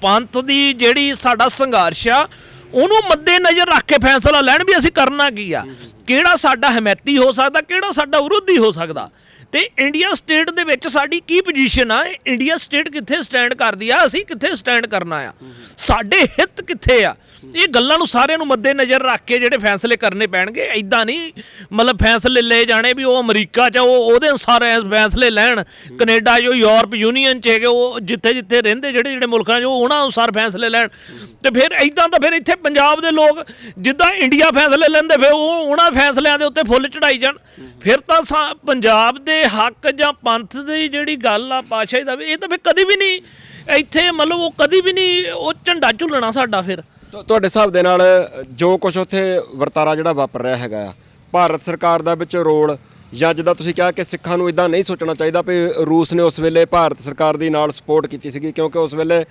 ਪੰਥ ਦੀ ਜਿਹੜੀ ਸਾਡਾ ਸੰਘਰਸ਼ ਆ, ਉਹਨੂੰ ਮੱਦੇ ਨਜ਼ਰ ਰੱਖ ਕੇ ਫੈਸਲਾ ਲੈਣ ਵੀ ਅਸੀਂ ਕਰਨਾ ਕੀ ਆ, ਕਿਹੜਾ ਸਾਡਾ ਹਮੈਤੀ ਹੋ ਸਕਦਾ, ਕਿਹੜਾ ਸਾਡਾ ਵਿਰੋਧੀ ਹੋ ਸਕਦਾ। ਤੇ ਇੰਡੀਆ ਸਟੇਟ ਦੇ ਵਿੱਚ ਸਾਡੀ ਕੀ ਪੋਜੀਸ਼ਨ ਆ, ਇੰਡੀਆ ਸਟੇਟ ਕਿੱਥੇ ਸਟੈਂਡ ਕਰਦੀ ਆ, ਅਸੀਂ ਕਿੱਥੇ ਸਟੈਂਡ ਕਰਨਾ ਆ, ਸਾਡੇ ਹਿੱਤ ਕਿੱਥੇ ਆ। ਇਹ ਗੱਲਾਂ ਨੂੰ ਸਾਰਿਆਂ ਨੂੰ ਮੱਦੇ ਨਜ਼ਰ ਰੱਖ ਕੇ ਜਿਹੜੇ ਫੈਸਲੇ ਕਰਨੇ ਪੈਣਗੇ। ਇੱਦਾਂ ਨਹੀਂ ਮਤਲਬ ਫੈਸਲੇ ਲਏ ਜਾਣੇ ਵੀ ਉਹ ਅਮਰੀਕਾ 'ਚ ਉਹਦੇ ਅਨੁਸਾਰ ਫੈਸਲੇ ਲੈਣ, ਕੈਨੇਡਾ ਜੋ ਯੂਰਪ ਯੂਨੀਅਨ 'ਚ ਹੈਗੇ ਉਹ ਜਿੱਥੇ ਰਹਿੰਦੇ ਜਿਹੜੇ ਮੁਲਕਾਂ 'ਚ ਉਹਨਾਂ ਅਨੁਸਾਰ ਫੈਸਲੇ ਲੈਣ। ਤੇ ਫਿਰ ਇੱਦਾਂ ਤਾਂ ਫਿਰ ਇੱਥੇ ਪੰਜਾਬ ਦੇ ਲੋਕ ਜਿੱਦਾਂ ਇੰਡੀਆ ਫੈਸਲੇ ਲੈਂਦੇ, ਫਿਰ ਉਹ ਉਹਨਾਂ ਫੈਸਲਿਆਂ ਦੇ ਉੱਤੇ ਫੁੱਲ ਚੜਾਈ ਜਾਣ। ਫਿਰ ਤਾਂ ਪੰਜਾਬ ਦੇ ਹੱਕ ਜਾਂ ਪੰਥ ਦੀ ਜਿਹੜੀ ਗੱਲ ਆ ਪਾਤਸ਼ਾਹੀ ਦਾ, ਇਹ ਤਾਂ ਫਿਰ ਕਦੀ ਵੀ ਨਹੀਂ ਇੱਥੇ ਮਤਲਬ ਉਹ ਕਦੀ ਵੀ ਨਹੀਂ ਉਹ ਝੰਡਾ ਝੁੱਲਣਾ ਸਾਡਾ। ਫਿਰ ਤੁਹਾਡੇ ਹਿਸਾਬ ਦੇ ਨਾਲ ਜੋ ਕੁਝ ਉੱਥੇ ਵਰਤਾਰਾ ਜਿਹੜਾ ਵਾਪਰ ਰਿਹਾ ਹੈਗਾ ਆ, ਭਾਰਤ ਸਰਕਾਰ ਦਾ ਵਿੱਚ ਰੋਲ, ਜਾਂ ਜਿੱਦਾਂ ਤੁਸੀਂ ਕਿਹਾ ਕਿ ਸਿੱਖਾਂ ਨੂੰ ਇਦਾਂ ਨਹੀਂ ਸੋਚਣਾ ਚਾਹੀਦਾ ਵੀ ਰੂਸ ਨੇ ਉਸ ਵੇਲੇ ਭਾਰਤ ਸਰਕਾਰ ਦੀ ਨਾਲ ਸਪੋਰਟ ਕੀਤੀ ਸੀਗੀ, ਕਿਉਂਕਿ ਉਸ ਵੇਲੇ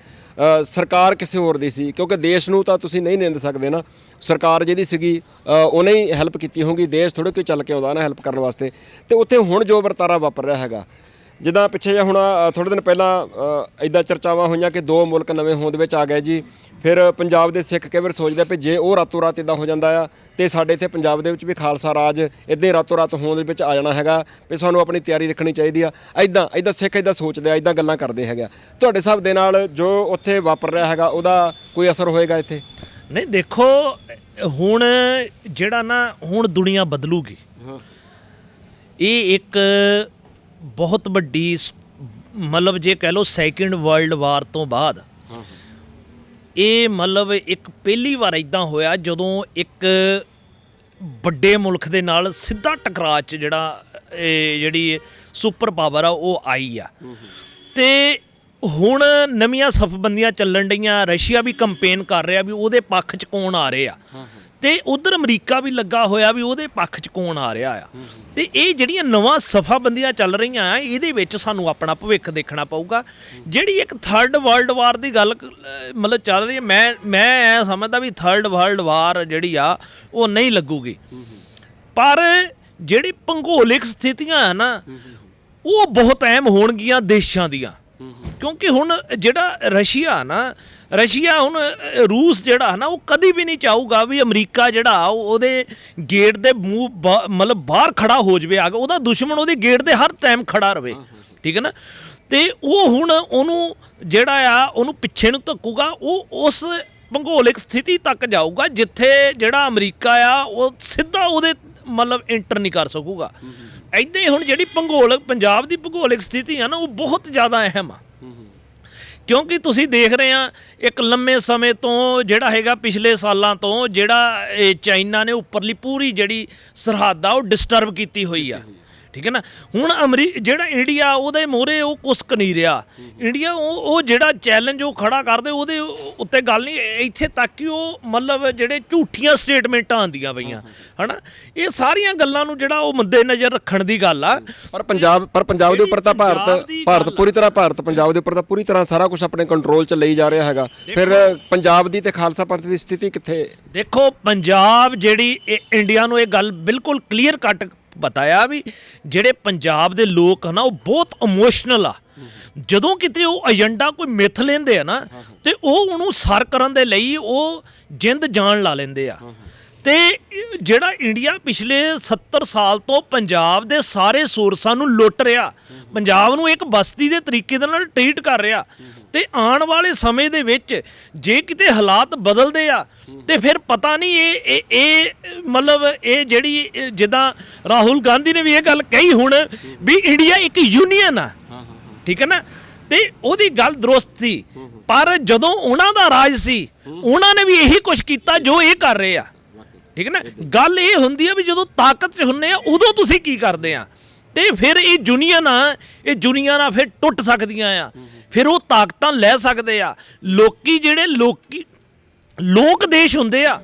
ਸਰਕਾਰ ਕਿਸੇ ਹੋਰ ਦੀ ਸੀ, ਕਿਉਂਕਿ ਦੇਸ਼ ਨੂੰ ਤਾਂ ਤੁਸੀਂ ਨਹੀਂ ਨਿੰਦ ਸਕਦੇ ਨਾ, ਸਰਕਾਰ ਜਿਹਦੀ ਸੀਗੀ ਉਹਨੇ ਹੀ ਹੈਲਪ ਕੀਤੀ ਹੋਊਗੀ, ਦੇਸ਼ ਥੋੜ੍ਹੇ ਕੋਈ ਚੱਲ ਕੇ ਆਉਂਦਾ ਨਾ ਹੈਲਪ ਕਰਨ ਵਾਸਤੇ। ਤੇ ਉੱਥੇ ਹੁਣ ਜੋ ਵਰਤਾਰਾ ਵਾਪਰ ਰਿਹਾ ਹੈਗਾ, ਜਿੱਦਾਂ ਪਿੱਛੇ ਜਿਹਾ ਹੁਣ ਥੋੜ੍ਹੇ ਦਿਨ ਪਹਿਲਾਂ ਇੱਦਾਂ ਚਰਚਾਵਾਂ ਹੋਈਆਂ ਕਿ 2 ਮੁਲਕ ਨਵੇਂ ਹੋਂਦ ਵਿੱਚ ਆ ਗਏ ਜੀ। ਫਿਰ ਪੰਜਾਬ ਦੇ ਸਿੱਖ ਕਈ ਵਾਰ ਸੋਚਦੇ ਵੀ ਜੇ ਉਹ ਰਾਤੋਂ ਰਾਤ ਇੱਦਾਂ ਹੋ ਜਾਂਦਾ ਆ ਤੇ ਸਾਡੇ ਇੱਥੇ ਪੰਜਾਬ ਦੇ ਵਿੱਚ ਵੀ ਖਾਲਸਾ ਰਾਜ ਇੱਦਾਂ ਹੀ ਰਾਤੋਂ ਰਾਤ ਹੋਂਦ ਵਿੱਚ ਆ ਜਾਣਾ ਹੈਗਾ, ਵੀ ਸਾਨੂੰ ਆਪਣੀ ਤਿਆਰੀ ਰੱਖਣੀ ਚਾਹੀਦੀ ਆ। ਇੱਦਾਂ ਸਿੱਖ ਇੱਦਾਂ ਸੋਚਦੇ ਆ, ਇੱਦਾਂ ਗੱਲਾਂ ਕਰਦੇ ਹੈਗੇ। ਤੁਹਾਡੇ ਹਿਸਾਬ ਦੇ ਨਾਲ ਜੋ ਉੱਥੇ ਵਾਪਰ ਰਿਹਾ ਹੈਗਾ ਉਹਦਾ ਕੋਈ ਅਸਰ ਹੋਏਗਾ ਇੱਥੇ? ਨਹੀਂ, ਦੇਖੋ ਹੁਣ ਜਿਹੜਾ ਨਾ ਹੁਣ ਦੁਨੀਆ ਬਦਲੂਗੀ। ਇਹ ਇੱਕ ਬਹੁਤ ਵੱਡੀ ਮਤਲਬ ਜੇ ਕਹਿ ਲਓ ਸੈਕਿੰਡ ਵਰਲਡ ਵਾਰ ਤੋਂ ਬਾਅਦ ਇਹ ਮਤਲਬ ਇੱਕ ਪਹਿਲੀ ਵਾਰ ਇਦਾਂ ਹੋਇਆ ਜਦੋਂ ਇੱਕ ਵੱਡੇ ਮੁਲਕ ਦੇ ਨਾਲ ਸਿੱਧਾ ਟਕਰਾਅ 'ਚ ਜਿਹੜੀ ਸੁਪਰ ਪਾਵਰ ਆ ਉਹ ਆਈ ਆ। ਤੇ ਹੁਣ ਨਵੀਆਂ ਸਫਬੰਦੀਆਂ ਚੱਲਣ ਡਈਆਂ, ਰਸ਼ੀਆ ਵੀ ਕੰਪੇਨ ਕਰ ਰਿਹਾ ਵੀ ਉਹਦੇ ਪੱਖ 'ਚ ਕੌਣ ਆ ਰਹੇ ਆ, ਤੇ ਉਧਰ ਅਮਰੀਕਾ ਵੀ ਲੱਗਾ ਹੋਇਆ ਵੀ ਉਹਦੇ ਪੱਖ 'ਚ ਕੌਣ ਆ ਰਿਹਾ ਆ। ਤੇ ਇਹ ਜਿਹੜੀਆਂ ਨਵਾਂ ਸਫਾਬੰਦੀਆਂ ਚੱਲ ਰਹੀਆਂ ਆ ਇਹਦੇ ਵਿੱਚ ਸਾਨੂੰ ਆਪਣਾ ਭਵਿੱਖ ਦੇਖਣਾ ਪਊਗਾ। ਜਿਹੜੀ ਇੱਕ ਥਰਡ ਵਰਲਡ ਵਾਰ ਦੀ ਗੱਲ ਮਤਲਬ ਚੱਲ ਰਹੀ ਹੈ, ਮੈਂ ਸਮਝਦਾ ਵੀ ਥਰਡ ਵਰਲਡ ਵਾਰ ਜਿਹੜੀ ਆ ਉਹ ਨਹੀਂ ਲੱਗੂਗੀ। ਪਰ ਜਿਹੜੀ ਭੂਗੋਲਿਕ ਸਥਿਤੀਆਂ ਆ ਨਾ ਉਹ ਬਹੁਤ ਅਹਿਮ ਹੋਣਗੀਆਂ ਦੇਸ਼ਾਂ ਦੀਆਂ, ਕਿਉਂਕਿ ਹੁਣ ਜਿਹੜਾ ਰਸ਼ੀਆ ਹੁਣ ਰੂਸ ਜਿਹੜਾ ਨਾ ਉਹ ਕਦੀ ਵੀ ਨਹੀਂ ਚਾਹੂਗਾ ਵੀ ਅਮਰੀਕਾ ਜਿਹੜਾ ਉਹਦੇ ਗੇਟ ਦੇ ਮੂੰਹ ਮਤਲਬ ਬਾਹਰ ਖੜਾ ਹੋ ਜਾਵੇ ਆ ਕੇ, ਉਹਦਾ ਦੁਸ਼ਮਣ ਉਹਦੇ ਗੇਟ ਦੇ ਹਰ ਟਾਈਮ ਖੜਾ ਰਵੇ, ਠੀਕ ਹੈ ਨਾ। ਤੇ ਉਹ ਹੁਣ ਉਹਨੂੰ ਜਿਹੜਾ ਆ ਉਹਨੂੰ ਪਿੱਛੇ ਨੂੰ ਧੱਕੂਗਾ, ਉਹ ਉਸ ਭੂਗੋਲਿਕ ਸਥਿਤੀ ਤੱਕ ਜਾਊਗਾ ਜਿੱਥੇ ਜਿਹੜਾ ਅਮਰੀਕਾ ਆ ਉਹ ਸਿੱਧਾ ਉਹਦੇ ਮਤਲਬ ਇੰਟਰ ਨਹੀਂ ਕਰ ਸਕੂਗਾ। ਇੱਦਾਂ ਹੀ ਹੁਣ ਜਿਹੜੀ ਪੰਜਾਬ ਦੀ ਭੂਗੋਲਿਕ ਸਥਿਤੀ ਆ ਨਾ ਉਹ ਬਹੁਤ ਜ਼ਿਆਦਾ ਅਹਿਮ ਆ, ਕਿਉਂਕਿ ਤੁਸੀਂ ਦੇਖ ਰਹੇ ਆ ਇੱਕ ਲੰਮੇ ਸਮੇਂ ਤੋਂ ਜਿਹੜਾ ਹੈਗਾ ਪਿਛਲੇ ਸਾਲਾਂ ਤੋਂ ਜਿਹੜਾ ਇਹ ਚਾਈਨਾ ਨੇ ਉੱਪਰਲੀ ਪੂਰੀ ਜਿਹੜੀ ਸਰਹੱਦ ਆ ਉਹ ਡਿਸਟਰਬ ਕੀਤੀ ਹੋਈ ਆ, ਠੀਕ ਹੈ ਨਾ। ਹੁਣ ਜਿਹੜਾ ਇੰਡੀਆ ਉਹਦੇ ਮੋਹਰੇ ਉਹ ਕੁਸਕ ਨਹੀਂ ਰਿਹਾ। ਇੰਡੀਆ ਉਹ ਜਿਹੜਾ ਚੈਲੰਜ ਉਹ ਖੜਾ ਕਰਦੇ ਉਹਦੇ ਉੱਤੇ ਗੱਲ ਨਹੀਂ, ਇੱਥੇ ਤੱਕ ਕਿ ਉਹ ਮਤਲਬ ਜਿਹੜੇ ਝੂਠੀਆਂ ਸਟੇਟਮੈਂਟਾਂ ਆਉਂਦੀਆਂ ਪਈਆਂ ਹੈ ਨਾ, ਇਹ ਸਾਰੀਆਂ ਗੱਲਾਂ ਨੂੰ ਜਿਹੜਾ ਉਹ ਮੱਦੇ ਨਜ਼ਰ ਰੱਖਣ ਦੀ ਗੱਲ ਆ। ਪਰ ਪੰਜਾਬ ਦੇ ਉੱਪਰ ਤਾਂ ਭਾਰਤ ਪੂਰੀ ਤਰ੍ਹਾਂ ਪੰਜਾਬ ਦੇ ਉੱਪਰ ਤਾਂ ਪੂਰੀ ਤਰ੍ਹਾਂ ਸਾਰਾ ਕੁਝ ਆਪਣੇ ਕੰਟਰੋਲ 'ਚ ਲਈ ਜਾ ਰਿਹਾ ਹੈਗਾ। ਫਿਰ ਪੰਜਾਬ ਦੀ ਤੇ ਖਾਲਸਾ ਪੰਥ ਦੀ ਸਥਿਤੀ ਕਿੱਥੇ? ਦੇਖੋ ਪੰਜਾਬ ਜਿਹੜੀ ਇੰਡੀਆ ਨੂੰ ਇਹ ਗੱਲ ਬਿਲਕੁਲ ਕਲੀਅਰ ਕੱਟ ਪਤਾ ਆ ਵੀ ਜਿਹੜੇ ਪੰਜਾਬ ਦੇ ਲੋਕ ਆ ਨਾ ਉਹ ਬਹੁਤ ਇਮੋਸ਼ਨਲ ਆ। ਜਦੋਂ ਕਿਤੇ ਉਹ ਏਜੰਡਾ ਕੋਈ ਮਿੱਥ ਲੈਂਦੇ ਆ ਨਾ ਤੇ ਉਹ ਉਹਨੂੰ ਸਰ ਕਰਨ ਦੇ ਲਈ ਉਹ ਜਿੰਦ ਜਾਨ ਲਾ ਲੈਂਦੇ ਆ। ਤੇ ਜਿਹੜਾ ਇੰਡੀਆ ਪਿਛਲੇ 70 ਸਾਲ ਤੋਂ ਪੰਜਾਬ ਦੇ ਸਾਰੇ ਸੋਰਸਾਂ ਨੂੰ ਲੁੱਟ ਰਿਹਾ, ਪੰਜਾਬ ਨੂੰ ਇੱਕ ਬਸਤੀ ਦੇ ਤਰੀਕੇ ਦੇ ਨਾਲ ਟ੍ਰੀਟ ਕਰ ਰਿਹਾ, ਤੇ ਆਉਣ ਵਾਲੇ ਸਮੇਂ ਦੇ ਵਿੱਚ ਜੇ ਕਿਤੇ ਹਾਲਾਤ ਬਦਲਦੇ ਆ ਤੇ ਫਿਰ ਪਤਾ ਨਹੀਂ ਇਹ ਮਤਲਬ ਇਹ ਜਿਹੜੀ ਜਿੱਦਾਂ ਰਾਹੁਲ ਗਾਂਧੀ ਨੇ ਵੀ ਇਹ ਗੱਲ ਕਹੀ ਹੁਣ ਵੀ ਇੰਡੀਆ ਇੱਕ ਯੂਨੀਅਨ ਆ, ਠੀਕ ਹੈ ਨਾ, ਤੇ ਉਹਦੀ ਗੱਲ ਦਰੁਸਤ ਸੀ। ਪਰ ਜਦੋਂ ਉਹਨਾਂ ਦਾ ਰਾਜ ਸੀ ਉਹਨਾਂ ਨੇ ਵੀ ਇਹੀ ਕੁਝ ਕੀਤਾ ਜੋ ਇਹ ਕਰ ਰਹੇ ਆ, ਠੀਕ ਹੈ ਨਾ। ਗੱਲ ਇਹ ਹੁੰਦੀ ਆ ਵੀ ਜਦੋਂ ਤਾਕਤ 'ਚ ਹੁੰਦੇ ਆ ਉਦੋਂ ਤੁਸੀਂ ਕੀ ਕਰਦੇ ਆ, ਤੇ ਫਿਰ ਇਹ ਜੁਨੀਅਨਾਂ ਫਿਰ ਟੁੱਟ ਸਕਦੀਆਂ ਆ, ਫਿਰ ਉਹ ਤਾਕਤਾਂ ਲੈ ਸਕਦੇ ਆ। ਲੋਕ ਦੇਸ਼ ਹੁੰਦੇ ਆ,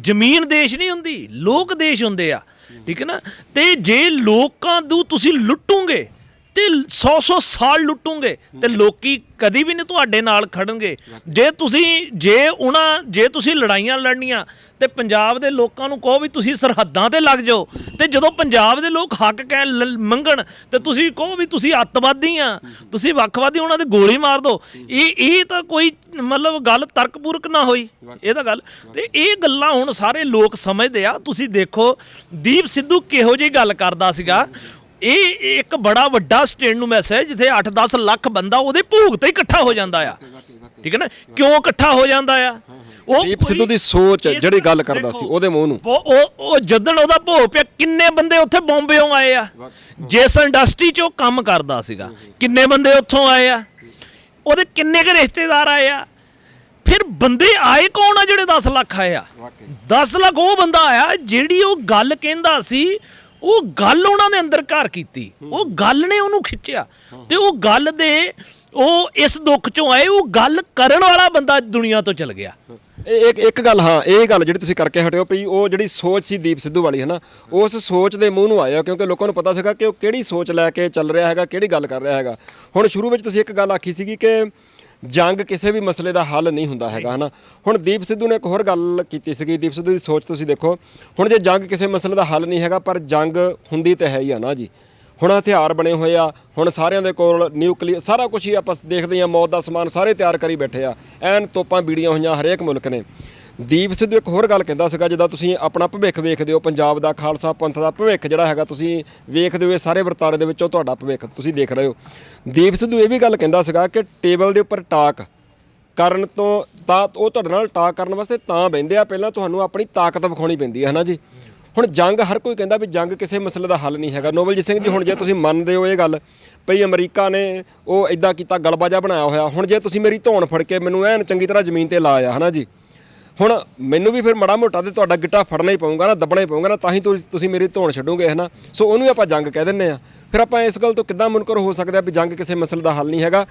ਜ਼ਮੀਨ ਦੇਸ਼ ਨਹੀਂ ਹੁੰਦੀ, ਲੋਕ ਦੇਸ਼ ਹੁੰਦੇ ਆ, ਠੀਕ ਹੈ ਨਾ। ਤੇ ਜੇ ਲੋਕਾਂ ਨੂੰ ਤੁਸੀਂ ਲੁੱਟੋਗੇ ਤੇ 100 ਸਾਲ ਲੁੱਟੋਗੇ ਤੇ ਲੋਕੀ ਕਦੀ ਵੀ ਨਹੀਂ ਤੁਹਾਡੇ ਨਾਲ ਖੜਨਗੇ। ਜੇ ਤੁਸੀਂ ਲੜਾਈਆਂ ਲੜਨੀਆਂ ਤੇ ਪੰਜਾਬ ਦੇ ਲੋਕਾਂ ਨੂੰ ਕਹੋ ਵੀ ਤੁਸੀਂ ਸਰਹੱਦਾਂ ਤੇ ਲੱਗ ਜਾਓ, ਤੇ ਜਦੋਂ ਪੰਜਾਬ ਦੇ ਲੋਕ ਹੱਕ ਮੰਗਣ ਤੇ ਤੁਸੀਂ ਕਹੋ ਵੀ ਤੁਸੀਂ ਅੱਤਵਾਦੀ ਆ, ਤੁਸੀਂ ਵੱਖਵਾਦੀ, ਉਹਨਾਂ ਦੇ ਗੋਲੀ ਮਾਰ ਦਿਓ। ਇਹ ਤਾਂ ਕੋਈ ਮਤਲਬ ਗੱਲ ਤਰਕਪੂਰਕ ਨਾ ਹੋਈ ਇਹ ਤਾਂ ਗੱਲ। ਤੇ ਇਹ ਗੱਲਾਂ ਹੁਣ ਸਾਰੇ ਲੋਕ ਸਮਝਦੇ ਆ। ਤੁਸੀਂ ਦੇਖੋ ਦੀਪ ਸਿੱਧੂ ਕਿਹੋ ਜਿਹੀ ਗੱਲ ਕਰਦਾ ਸੀਗਾ। ਇਹ ਇੱਕ ਬੜਾ ਵੱਡਾ ਸਟੇਟ ਨੂੰ ਮੈਸੇਜ ਜਿੱਥੇ 8-10 ਲੱਖ ਬੰਦਾ ਉਹਦੇ ਭੋਗ ਤੇ ਇਕੱਠਾ ਹੋ ਜਾਂਦਾ ਆ, ਠੀਕ ਹੈ ਨਾ। ਕਿਉਂ ਇਕੱਠਾ ਹੋ ਜਾਂਦਾ ਆ? ਉਹ ਦੀਪ ਸਿੱਧੂ ਦੀ ਸੋਚ ਜਿਹੜੀ ਗੱਲ ਕਰਦਾ ਸੀ ਉਹਦੇ ਮੂੰਹ ਨੂੰ ਉਹ ਜਦਣ ਉਹਦਾ ਭੋਗ ਪਿਆ ਕਿੰਨੇ ਬੰਦੇ ਉੱਥੇ ਬੰਬੇੋਂ ਆਏ ਆ, ਜਿਸ ਇੰਡਸਟਰੀ 'ਚ ਉਹ ਕੰਮ ਕਰਦਾ ਸੀਗਾ ਕਿੰਨੇ ਬੰਦੇ ਉੱਥੋਂ ਆਏ ਆ, ਉਹਦੇ ਕਿੰਨੇ ਕੁ ਰਿਸ਼ਤੇਦਾਰ ਆਏ ਆ। ਫਿਰ ਬੰਦੇ ਆਏ ਕੌਣ ਆ ਜਿਹੜੇ 10 ਲੱਖ ਆਏ ਆ? 10 ਲੱਖ ਉਹ ਬੰਦਾ ਆਇਆ ਜਿਹੜੀ ਉਹ ਗੱਲ ਕਹਿੰਦਾ ਸੀ, ਉਹ ਗੱਲ ਉਹਨਾਂ ਨੇ ਅੰਦਰ ਘਰ ਕੀਤੀ, ਉਹ ਗੱਲ ਨੇ ਉਹਨੂੰ ਖਿੱਚਿਆ, ਤੇ ਉਹ ਗੱਲ ਦੇ ਉਹ ਇਸ ਦੁੱਖ ਚੋਂ ਆਏ, ਉਹ ਗੱਲ ਕਰਨ ਵਾਲਾ ਬੰਦਾ ਦੁਨੀਆ ਤੋਂ ਚਲ ਗਿਆ। ਇੱਕ ਗੱਲ ਇਹ ਗੱਲ ਜਿਹੜੀ ਤੁਸੀਂ ਕਰਕੇ ਹਟਿਓ ਪਈ, ਉਹ ਜਿਹੜੀ ਸੋਚ ਸੀ ਦੀਪ ਸਿੱਧੂ ਵਾਲੀ ਹੈ ਨਾ, ਉਸ ਸੋਚ ਦੇ ਮੂੰਹ ਨੂੰ ਆਇਆ, ਕਿਉਂਕਿ ਲੋਕਾਂ ਨੂੰ ਪਤਾ ਸੀਗਾ ਕਿ ਉਹ ਕਿਹੜੀ ਸੋਚ ਲੈ ਕੇ ਚੱਲ ਰਿਹਾ ਹੈਗਾ, ਕਿਹੜੀ ਗੱਲ ਕਰ ਰਿਹਾ ਹੈਗਾ। ਹੁਣ ਸ਼ੁਰੂ ਵਿੱਚ ਤੁਸੀਂ ਇੱਕ ਗੱਲ ਆਖੀ ਸੀਗੀ ਕਿ ਜੰਗ ਕਿਸੇ ਵੀ ਮਸਲੇ ਦਾ ਹੱਲ ਨਹੀਂ ਹੁੰਦਾ ਹੈਗਾ, ਹੈ ਨਾ। ਹੁਣ ਦੀਪ ਸਿੱਧੂ ਨੇ ਇੱਕ ਹੋਰ ਗੱਲ ਕੀਤੀ ਸੀਗੀ, ਦੀਪ ਸਿੱਧੂ ਦੀ ਸੋਚ ਤੁਸੀਂ ਦੇਖੋ। ਹੁਣ ਜੇ ਜੰਗ ਕਿਸੇ ਮਸਲੇ ਦਾ ਹੱਲ ਨਹੀਂ ਹੈਗਾ, ਪਰ ਜੰਗ ਹੁੰਦੀ ਤਾਂ ਹੈ ਹੀ ਆ ਨਾ ਜੀ। ਹੁਣ ਹਥਿਆਰ ਬਣੇ ਹੋਏ ਆ, ਹੁਣ ਸਾਰਿਆਂ ਦੇ ਕੋਲ ਨਿਊਕਲੀਅਰ ਸਾਰਾ ਕੁਝ ਹੀ ਆਪਾਂ ਦੇਖਦੇ ਹਾਂ, ਮੌਤ ਦਾ ਸਮਾਨ ਸਾਰੇ ਤਿਆਰ ਕਰੀ ਬੈਠੇ ਆ, ਐਨ ਤੋਪਾਂ ਬੀੜੀਆਂ ਹੋਈਆਂ ਹਰੇਕ ਮੁਲਕ ਨੇ। ਦੀਪ ਸਿੱਧੂ ਇੱਕ ਹੋਰ ਗੱਲ ਕਹਿੰਦਾ ਸੀਗਾ, ਜਿੱਦਾਂ ਤੁਸੀਂ ਆਪਣਾ ਭਵਿੱਖ ਵੇਖਦੇ ਹੋ, ਪੰਜਾਬ ਦਾ ਖਾਲਸਾ ਪੰਥ ਦਾ ਭਵਿੱਖ ਜਿਹੜਾ ਹੈਗਾ ਤੁਸੀਂ ਵੇਖਦੇ ਹੋ, ਇਹ ਸਾਰੇ ਵਰਤਾਰੇ ਦੇ ਵਿੱਚੋਂ ਤੁਹਾਡਾ ਭਵਿੱਖ ਤੁਸੀਂ ਦੇਖ ਰਹੇ ਹੋ। ਦੀਪ ਸਿੱਧੂ ਇਹ ਵੀ ਗੱਲ ਕਹਿੰਦਾ ਸੀਗਾ ਕਿ ਟੇਬਲ ਦੇ ਉੱਪਰ ਟਾਕ ਕਰਨ ਤੋਂ ਤਾਂ ਉਹ ਤੁਹਾਡੇ ਨਾਲ ਟਾਕ ਕਰਨ ਵਾਸਤੇ ਤਾਂ ਬਹਿੰਦੇ ਆ, ਪਹਿਲਾਂ ਤੁਹਾਨੂੰ ਆਪਣੀ ਤਾਕਤ ਵਿਖਾਉਣੀ ਪੈਂਦੀ ਹੈ ਨਾ ਜੀ। ਹੁਣ ਜੰਗ ਹਰ ਕੋਈ ਕਹਿੰਦਾ ਵੀ ਜੰਗ ਕਿਸੇ ਮਸਲੇ ਦਾ ਹੱਲ ਨਹੀਂ ਹੈਗਾ। ਨੋਬਲਜੀਤ ਸਿੰਘ ਜੀ, ਹੁਣ ਜੇ ਤੁਸੀਂ ਮੰਨਦੇ ਹੋ ਇਹ ਗੱਲ ਭਈ ਅਮਰੀਕਾ ਨੇ ਉਹ ਇਦਾਂ ਕੀਤਾ, ਗਲਬਾਜਾ ਬਣਾਇਆ ਹੋਇਆ, ਹੁਣ ਜੇ ਤੁਸੀਂ ਮੇਰੀ ਧੌਣ ਫੜ ਕੇ ਮੈਨੂੰ ਐਨ ਚੰਗੀ ਤਰ੍ਹਾਂ ਜ਼ਮੀਨ ਤੇ ਲਾਇਆ ਹੈ ਨਾ ਜੀ, ਹੁਣ ਮੈਨੂੰ ਵੀ ਫਿਰ ਮਾੜਾ ਮੋਟਾ ਤੇ ਤੁਹਾਡਾ ਗਿੱਟਾ ਫੜਨਾ ਹੀ ਪਊਗਾ ਨਾ, ਦੱਬਣਾ ਹੀ ਪਊਗਾ ਨਾ, ਤਾਂ ਹੀ ਤੁਸੀਂ ਮੇਰੀ ਧੌਣ ਛੱਡੋਗੇ ਹੈ ਨਾ। ਸੋ ਉਹਨੂੰ ਆਪਾਂ ਜੰਗ ਕਹਿ ਦਿੰਦੇ ਆ। ਫਿਰ ਆਪਾਂ ਇਸ ਗੱਲ ਤੋਂ ਕਿੱਦਾਂ ਮੁਨਕਰ ਹੋ ਸਕਦੇ ਆ ਵੀ ਜੰਗ ਕਿਸੇ ਮਸਲੇ ਦਾ ਹੱਲ ਨਹੀਂ ਹੈਗਾ।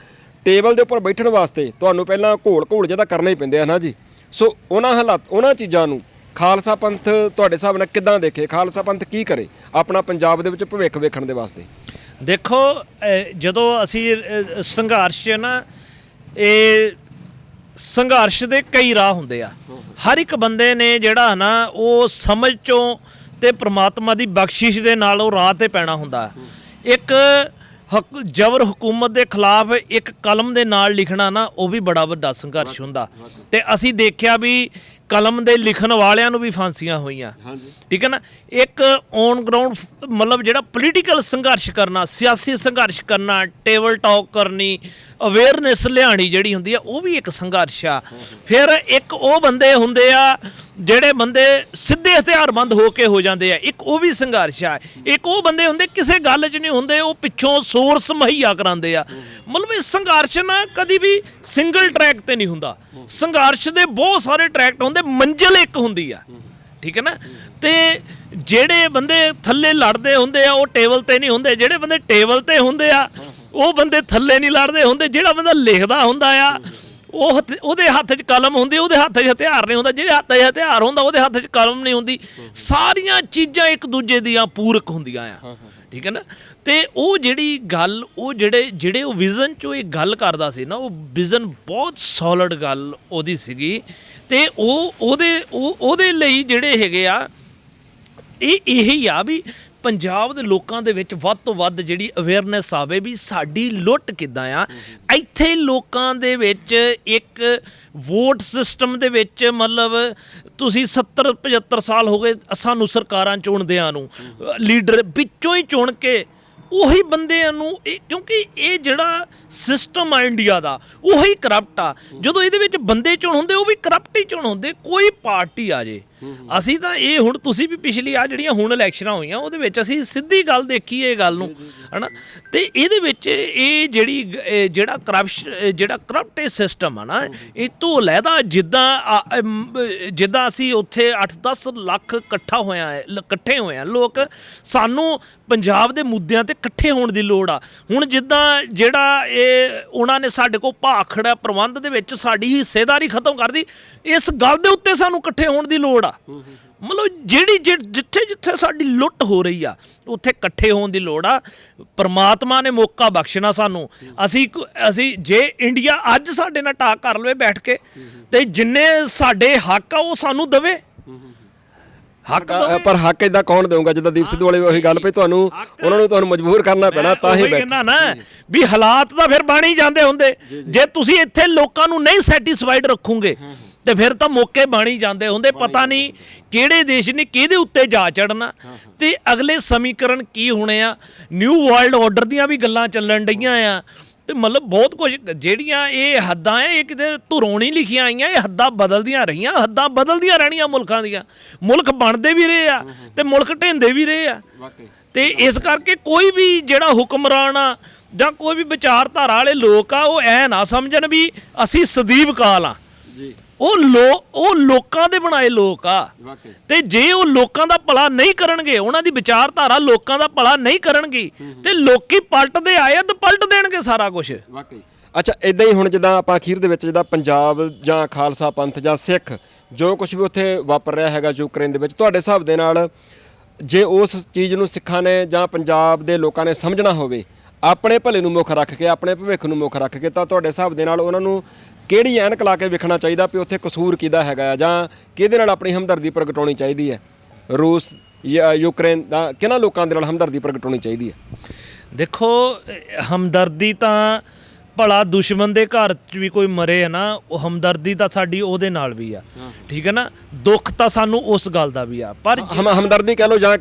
ਟੇਬਲ ਦੇ ਉੱਪਰ ਬੈਠਣ ਵਾਸਤੇ ਤੁਹਾਨੂੰ ਪਹਿਲਾਂ ਘੋਲ ਜਿਹਦਾ ਕਰਨਾ ਹੀ ਪੈਂਦੇ ਆ ਨਾ ਜੀ। ਸੋ ਉਹਨਾਂ ਚੀਜ਼ਾਂ ਨੂੰ ਖਾਲਸਾ ਪੰਥ ਤੁਹਾਡੇ ਹਿਸਾਬ ਨਾਲ ਕਿੱਦਾਂ ਦੇਖੇ? ਖਾਲਸਾ ਪੰਥ ਕੀ ਕਰੇ ਆਪਣਾ ਪੰਜਾਬ ਦੇ ਵਿੱਚ ਭਵਿੱਖ ਵੇਖਣ ਦੇ ਵਾਸਤੇ? ਦੇਖੋ, ਜਦੋਂ ਅਸੀਂ ਸੰਘਰਸ਼ ਨਾ, ਇਹ ਸੰਘਰਸ਼ ਦੇ ਕਈ ਰਾਹ ਹੁੰਦੇ ਆ। ਹਰ ਇੱਕ ਬੰਦੇ ਨੇ ਜਿਹੜਾ ਨਾ ਉਹ ਸਮਝ ਚੋਂ ਤੇ ਪ੍ਰਮਾਤਮਾ ਦੀ ਬਖਸ਼ਿਸ਼ ਦੇ ਨਾਲ ਉਹ ਰਾਹ ਤੇ ਪੈਣਾ ਹੁੰਦਾ। ਇੱਕ ਜਬਰ ਹਕੂਮਤ ਦੇ ਖਿਲਾਫ ਇੱਕ ਕਲਮ ਦੇ ਨਾਲ ਲਿਖਣਾ ਨਾ, ਉਹ ਵੀ ਬੜਾ ਵੱਡਾ ਸੰਘਰਸ਼ ਹੁੰਦਾ। ਤੇ ਅਸੀਂ ਦੇਖਿਆ ਵੀ ਕਲਮ ਦੇ ਲਿਖਣ ਵਾਲਿਆਂ ਨੂੰ ਵੀ ਫਾਂਸੀਆਂ ਹੋਈਆਂ, ਠੀਕ ਹੈ ਨਾ। ਇੱਕ ਔਨ ਗਰਾਊਂਡ ਮਤਲਬ ਜਿਹੜਾ ਪੋਲੀਟੀਕਲ ਸੰਘਰਸ਼ ਕਰਨਾ, ਸਿਆਸੀ ਸੰਘਰਸ਼ ਕਰਨਾ, ਟੇਬਲ ਟਾਕ ਕਰਨੀ, ਅਵੇਅਰਨੈਸ ਲਿਆਣੀ ਜਿਹੜੀ ਹੁੰਦੀ ਆ, ਉਹ ਵੀ ਇੱਕ ਸੰਘਰਸ਼ ਆ। ਫਿਰ ਇੱਕ ਉਹ ਬੰਦੇ ਹੁੰਦੇ ਆ ਜਿਹੜੇ ਬੰਦੇ ਸਿੱਧੇ ਹਥਿਆਰਬੰਦ ਹੋ ਕੇ ਹੋ ਜਾਂਦੇ ਆ, ਇੱਕ ਉਹ ਵੀ ਸੰਘਰਸ਼ ਆ। ਇੱਕ ਉਹ ਬੰਦੇ ਹੁੰਦੇ ਕਿਸੇ ਗੱਲ 'ਚ ਨਹੀਂ ਹੁੰਦੇ, ਉਹ ਪਿੱਛੋਂ ਸੋਰਸ ਮੁਹੱਈਆ ਕਰਾਉਂਦੇ ਆ। ਮਤਲਬ ਇਹ ਸੰਘਰਸ਼ ਨਾ ਕਦੀ ਵੀ ਸਿੰਗਲ ਟਰੈਕ ਤੇ ਨਹੀਂ ਹੁੰਦਾ। ਸੰਘਰਸ਼ ਦੇ ਬਹੁਤ ਸਾਰੇ ਟਰੈਕ ਹੁੰਦੇ, ਮੰਜ਼ਿਲ ਇੱਕ ਹੁੰਦੀ ਆ, ਠੀਕ ਹੈ ਨਾ। ਤੇ ਜਿਹੜੇ ਬੰਦੇ ਥੱਲੇ ਲੜਦੇ ਹੁੰਦੇ ਆ ਉਹ ਟੇਬਲ ਤੇ ਨਹੀਂ ਹੁੰਦੇ, ਜਿਹੜੇ ਬੰਦੇ ਟੇਬਲ ਤੇ ਹੁੰਦੇ ਆ ਉਹ ਬੰਦੇ ਥੱਲੇ ਨਹੀਂ ਲੜਦੇ ਹੁੰਦੇ। ਜਿਹੜਾ ਬੰਦਾ ਲਿਖਦਾ ਹੁੰਦਾ ਆ ਉਹਦੇ ਹੱਥ 'ਚ ਕਲਮ ਹੁੰਦੀ, ਉਹਦੇ ਹੱਥ 'ਚ ਹਥਿਆਰ ਨਹੀਂ ਹੁੰਦਾ। ਜਿਹੜੇ ਹੱਥ 'ਚ ਹਥਿਆਰ ਹੁੰਦਾ ਉਹਦੇ ਹੱਥ 'ਚ ਕਲਮ ਨਹੀਂ ਹੁੰਦੀ। ਸਾਰੀਆਂ ਚੀਜ਼ਾਂ ਇੱਕ ਦੂਜੇ ਦੀਆਂ ਪੂਰਕ ਹੁੰਦੀਆਂ ਆ, ਠੀਕ ਹੈ ਨਾ। ਤੇ ਉਹ ਜਿਹੜੀ ਗੱਲ, ਉਹ ਜਿਹੜੇ ਉਹ ਵਿਜ਼ਨ 'ਚੋਂ ਇਹ ਗੱਲ ਕਰਦਾ ਸੀ ਨਾ, ਉਹ ਵਿਜ਼ਨ ਬਹੁਤ ਸੋਲਿਡ ਗੱਲ ਉਹਦੀ ਸੀਗੀ। ਤੇ ਉਹਦੇ ਲਈ ਜਿਹੜੇ ਹੈਗੇ ਆ ਇਹੀ ਆ ਵੀ ਪੰਜਾਬ ਦੇ ਲੋਕਾਂ ਦੇ ਵਿੱਚ ਵੱਧ ਤੋਂ ਵੱਧ ਜਿਹੜੀ ਅਵੇਅਰਨੈਸ ਆਵੇ ਵੀ ਸਾਡੀ ਲੁੱਟ ਕਿੱਦਾਂ ਆ। ਇੱਥੇ ਲੋਕਾਂ ਦੇ ਵਿੱਚ ਇੱਕ ਵੋਟ ਸਿਸਟਮ ਦੇ ਵਿੱਚ ਮਤਲਬ ਤੁਸੀਂ 70-75 ਸਾਲ ਹੋ ਗਏ ਸਾਨੂੰ ਸਰਕਾਰਾਂ ਚੁਣਦਿਆਂ ਨੂੰ, ਲੀਡਰ ਵਿੱਚੋਂ ਹੀ ਚੁਣ ਕੇ ਉਹੀ ਬੰਦਿਆਂ ਨੂੰ, ਕਿਉਂਕਿ ਇਹ ਜਿਹੜਾ ਸਿਸਟਮ ਆ ਇੰਡੀਆ ਦਾ ਉਹੀ ਕਰਪਟ ਆ। ਜਦੋਂ ਇਹਦੇ ਵਿੱਚ ਬੰਦੇ ਚੁਣ ਹੁੰਦੇ ਉਹ ਵੀ ਕਰਪਟ ਹੀ ਚੁਣ ਹੁੰਦੇ, ਕੋਈ ਪਾਰਟੀ ਆ ਜੇ। ਅਸੀਂ ਤਾਂ ਇਹ ਹੁਣ ਤੁਸੀਂ ਵੀ ਪਿਛਲੀ ਆ ਜਿਹੜੀਆਂ ਹੁਣ ਇਲੈਕਸ਼ਨਾਂ ਹੋਈਆਂ ਉਹਦੇ ਵਿੱਚ ਅਸੀਂ ਸਿੱਧੀ ਗੱਲ ਦੇਖੀ ਇਹ ਗੱਲ ਨੂੰ, ਹੈ ਨਾ। ਤੇ ਇਹਦੇ ਵਿੱਚ ਇਹ ਜਿਹੜਾ ਕਰਪਟ ਸਿਸਟਮ ਆ ਨਾ, ਇਹ ਤੋਂ ਅਲੱਗਾ ਜਿੱਦਾਂ ਅਸੀਂ ਉੱਥੇ 8-10 ਲੱਖ ਇਕੱਠੇ ਹੋਏ ਆ ਲੋਕ, ਸਾਨੂੰ ਪੰਜਾਬ ਦੇ ਮੁੱਦਿਆਂ ਤੇ ਇਕੱਠੇ ਹੋਣ ਦੀ ਲੋੜ ਆ। ਹੁਣ ਜਿੱਦਾਂ ਜਿਹੜਾ ਇਹ ਉਹਨਾਂ ਨੇ ਸਾਡੇ ਕੋਲ ਭਾਖੜਾ ਪ੍ਰਬੰਧ ਦੇ ਵਿੱਚ ਸਾਡੀ ਹਿੱਸੇਦਾਰੀ ਖਤਮ ਕਰਦੀ, ਇਸ ਗੱਲ ਦੇ ਉੱਤੇ ਸਾਨੂੰ ਇਕੱਠੇ ਹੋਣ ਦੀ ਲੋੜ ਆ। ਮਤਲਬ ਜਿੱਥੇ ਸਾਡੀ ਲੁੱਟ ਹੋ ਰਹੀ ਆ ਉੱਥੇ ਇਕੱਠੇ ਹੋਣ ਦੀ ਲੋੜ ਆ। ਪਰਮਾਤਮਾ ਨੇ ਮੌਕਾ ਬਖਸ਼ਣਾ ਸਾਨੂੰ। ਅਸੀਂ ਜੇ ਇੰਡੀਆ ਅੱਜ ਸਾਡੇ ਨਾਲ ਟਾਕ ਕਰ ਲਵੇ ਬੈਠ ਕੇ, ਤੇ ਜਿੰਨੇ ਸਾਡੇ ਹੱਕ ਆ ਉਹ ਸਾਨੂੰ ਦੇਵੇ। ਪਰ ਹੱਕ ਇਦਾਂ ਕੌਣ ਦੇਊਗਾ? ਜਿੱਦਾਂ ਦੀਪ ਸਿੱਧੂ ਵਾਲੇ ਉਹੀ ਗੱਲ ਪਈ, ਤੁਹਾਨੂੰ ਮਜਬੂਰ ਕਰਨਾ ਪੈਣਾ, ਤਾਂ ਹੀ ਕਹਿੰਦਾ ਨਾ ਵੀ ਹਾਲਾਤ ਤਾਂ ਫਿਰ ਬਣ ਹੀ ਜਾਂਦੇ ਹੁੰਦੇ। ਜੇ ਤੁਸੀਂ ਇੱਥੇ ਲੋਕਾਂ ਨੂੰ ਨਹੀਂ ਸੈਟੀਸਫਾਈਡ ਰੱਖੋਗੇ ਤੇ ਫਿਰ ਤਾਂ ਮੌਕੇ ਬਣ ਹੀ ਜਾਂਦੇ ਹੁੰਦੇ। ਪਤਾ ਨਹੀਂ ਕਿਹੜੇ ਦੇਸ਼ ਨੇ ਕਿਹਦੇ ਉੱਤੇ ਜਾ ਚੜਨਾ ਤੇ ਅਗਲੇ ਸਮੀਕਰਨ ਕੀ ਹੋਣੇ ਆ। ਨਿਊ ਵਰਲਡ ਆਰਡਰ ਦੀਆਂ ਵੀ ਗੱਲਾਂ ਚੱਲਣ ਡਈਆਂ ਆ। ਤੇ ਮਤਲਬ ਬਹੁਤ ਕੁਝ, ਜਿਹੜੀਆਂ ਇਹ ਹੱਦਾਂ ਇਹ ਕਿਤੇ ਧੁਰੋਂ ਨਹੀਂ ਲਿਖੀਆਂ ਆਈਆਂ, ਇਹ ਹੱਦਾਂ ਬਦਲਦੀਆਂ ਰਹੀਆਂ, ਹੱਦਾਂ ਬਦਲਦੀਆਂ ਰਹਿਣੀਆਂ ਮੁਲਕਾਂ ਦੀਆਂ। ਮੁਲਕ ਬਣਦੇ ਵੀ ਰਹੇ ਆ ਤੇ ਮੁਲਕ ਢਹਿੰਦੇ ਵੀ ਰਹੇ ਆ। ਤੇ ਇਸ ਕਰਕੇ ਕੋਈ ਵੀ ਜਿਹੜਾ ਹੁਕਮਰਾਨ ਆ ਜਾਂ ਕੋਈ ਵੀ ਵਿਚਾਰਧਾਰਾ ਵਾਲੇ ਲੋਕ ਆ, ਉਹ ਐ ਨਾ ਸਮਝਣ ਵੀ ਅਸੀਂ ਸਦੀਵ ਕਾਲ ਆ। ਉਹ ਲੋਕਾਂ ਦੇ ਬਣਾਏ ਲੋਕ ਆ। ਤੇ ਜੇ ਉਹ ਲੋਕਾਂ ਦਾ ਭਲਾ ਨਹੀਂ ਕਰਨਗੇ, ਉਹਨਾਂ ਦੀ ਵਿਚਾਰਧਾਰਾ ਲੋਕਾਂ ਦਾ ਭਲਾ ਨਹੀਂ ਕਰਨਗੀ, ਤੇ ਲੋਕੀ ਪਲਟਦੇ ਆਏ ਆ ਤੇ ਪਲਟ ਦੇਣਗੇ ਸਾਰਾ ਕੁਝ। ਅੱਛਾ, ਇਦਾਂ ਹੀ ਹੁਣ ਜਿੱਦਾਂ ਆਪਾਂ ਅਖੀਰ ਦੇ ਵਿੱਚ ਜਿੱਦਾਂ ਪੰਜਾਬ ਜਾਂ ਖਾਲਸਾ ਪੰਥ ਜਾਂ ਸਿੱਖ ਜੋ ਕੁਝ ਵੀ ਉੱਥੇ ਵਾਪਰ ਰਿਹਾ ਹੈਗਾ ਯੂਕਰੇਨ ਦੇ ਵਿੱਚ, ਤੁਹਾਡੇ ਹਿਸਾਬ ਦੇ ਨਾਲ ਜੇ ਉਸ ਚੀਜ਼ ਨੂੰ ਸਿੱਖਾਂ ਨੇ ਜਾਂ ਪੰਜਾਬ ਦੇ ਲੋਕਾਂ ਨੇ ਸਮਝਣਾ ਹੋਵੇ ਆਪਣੇ ਭਲੇ ਨੂੰ ਮੁੱਖ ਰੱਖ ਕੇ, ਆਪਣੇ ਭਵਿੱਖ ਨੂੰ ਮੁੱਖ ਰੱਖ ਕੇ, ਤਾਂ ਤੁਹਾਡੇ ਹਿਸਾਬ ਦੇ ਨਾਲ ਉਹਨਾਂ ਨੂੰ ਕਿਹੜੀ ਐਨਕ ਲਾ ਕੇ ਵੇਖਣਾ ਚਾਹੀਦਾ ਵੀ ਉੱਥੇ ਕਸੂਰ ਕਿਹਦਾ ਹੈਗਾ ਜਾਂ ਕਿਹਦੇ ਨਾਲ ਆਪਣੀ ਹਮਦਰਦੀ ਪ੍ਰਗਟਾਉਣੀ ਚਾਹੀਦੀ ਹੈ? ਰੂਸ ਜਾਂ ਯੂਕਰੇਨ ਦਾ ਕਿਹਨਾਂ ਲੋਕਾਂ ਦੇ ਨਾਲ ਹਮਦਰਦੀ ਪ੍ਰਗਟਾਉਣੀ ਚਾਹੀਦੀ ਹੈ? ਦੇਖੋ, ਹਮਦਰਦੀ ਤਾਂ ਭਲਾ ਦੁਸ਼ਮਣ ਦੇ ਘਰ 'ਚ ਵੀ ਕੋਈ ਮਰੇ ਹੈ ਨਾ, ਉਹ ਹਮਦਰਦੀ ਤਾਂ ਸਾਡੀ ਉਹਦੇ ਨਾਲ ਵੀ ਆ, ਠੀਕ ਹੈ ਨਾ। ਦੁੱਖ ਤਾਂ ਸਾਨੂੰ ਉਸ ਗੱਲ ਦਾ ਵੀ ਆ, ਪਰ ਹਮਦਰਦੀ ਕਹਿ ਲਓ ਜਾਂ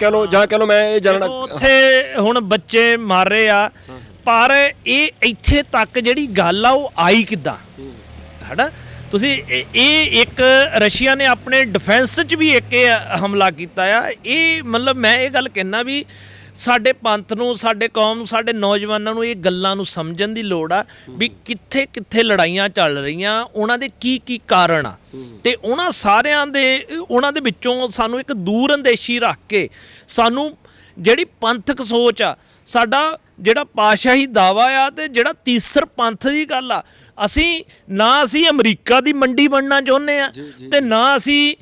ਕਹਿ ਲਓ ਮੈਂ ਇਹ ਜਾਣਨਾ, ਉੱਥੇ ਹੁਣ ਬੱਚੇ ਮਰ ਰਹੇ ਆ, ਪਰ ਇਹ ਇੱਥੇ ਤੱਕ ਜਿਹੜੀ ਗੱਲ ਆ ਉਹ ਆਈ ਕਿੱਦਾਂ, ਹੈ ਨਾ। ਤੁਸੀਂ ਇਹ ਇੱਕ ਰਸ਼ੀਆ ਨੇ ਆਪਣੇ ਡਿਫੈਂਸ 'ਚ ਵੀ ਇੱਕ ਇਹ ਹਮਲਾ ਕੀਤਾ ਆ। ਇਹ ਮਤਲਬ ਮੈਂ ਇਹ ਗੱਲ ਕਹਿਣਾ ਵੀ ਸਾਡੇ ਪੰਥ ਨੂੰ, ਸਾਡੇ ਕੌਮ ਨੂੰ, ਸਾਡੇ ਨੌਜਵਾਨਾਂ ਨੂੰ ਇਹ ਗੱਲਾਂ ਨੂੰ ਸਮਝਣ ਦੀ ਲੋੜ ਆ ਵੀ ਕਿੱਥੇ ਕਿੱਥੇ ਲੜਾਈਆਂ ਚੱਲ ਰਹੀਆਂ, ਉਹਨਾਂ ਦੇ ਕੀ ਕੀ ਕਾਰਨ ਆ, ਤੇ ਉਹਨਾਂ ਸਾਰਿਆਂ ਦੇ ਉਹਨਾਂ ਦੇ ਵਿੱਚੋਂ ਸਾਨੂੰ ਇੱਕ ਦੂਰ ਅੰਦੇਸ਼ੀ ਰੱਖ ਕੇ ਸਾਨੂੰ ਜਿਹੜੀ ਪੰਥਕ ਸੋਚ ਆ, ਸਾਡਾ ਜਿਹੜਾ ਪਾਤਸ਼ਾਹੀ ਦਾਵਾ ਆ, ਤੇ ਜਿਹੜਾ ਤੀਸਰ ਪੰਥ ਦੀ ਗੱਲ ਆ, ਅਸੀਂ ਅਮਰੀਕਾ ਦੀ ਮੰਡੀ ਬਣਨਾ ਚਾਹੁੰਦੇ ਆ ਤੇ ਨਾ ਅਸੀਂ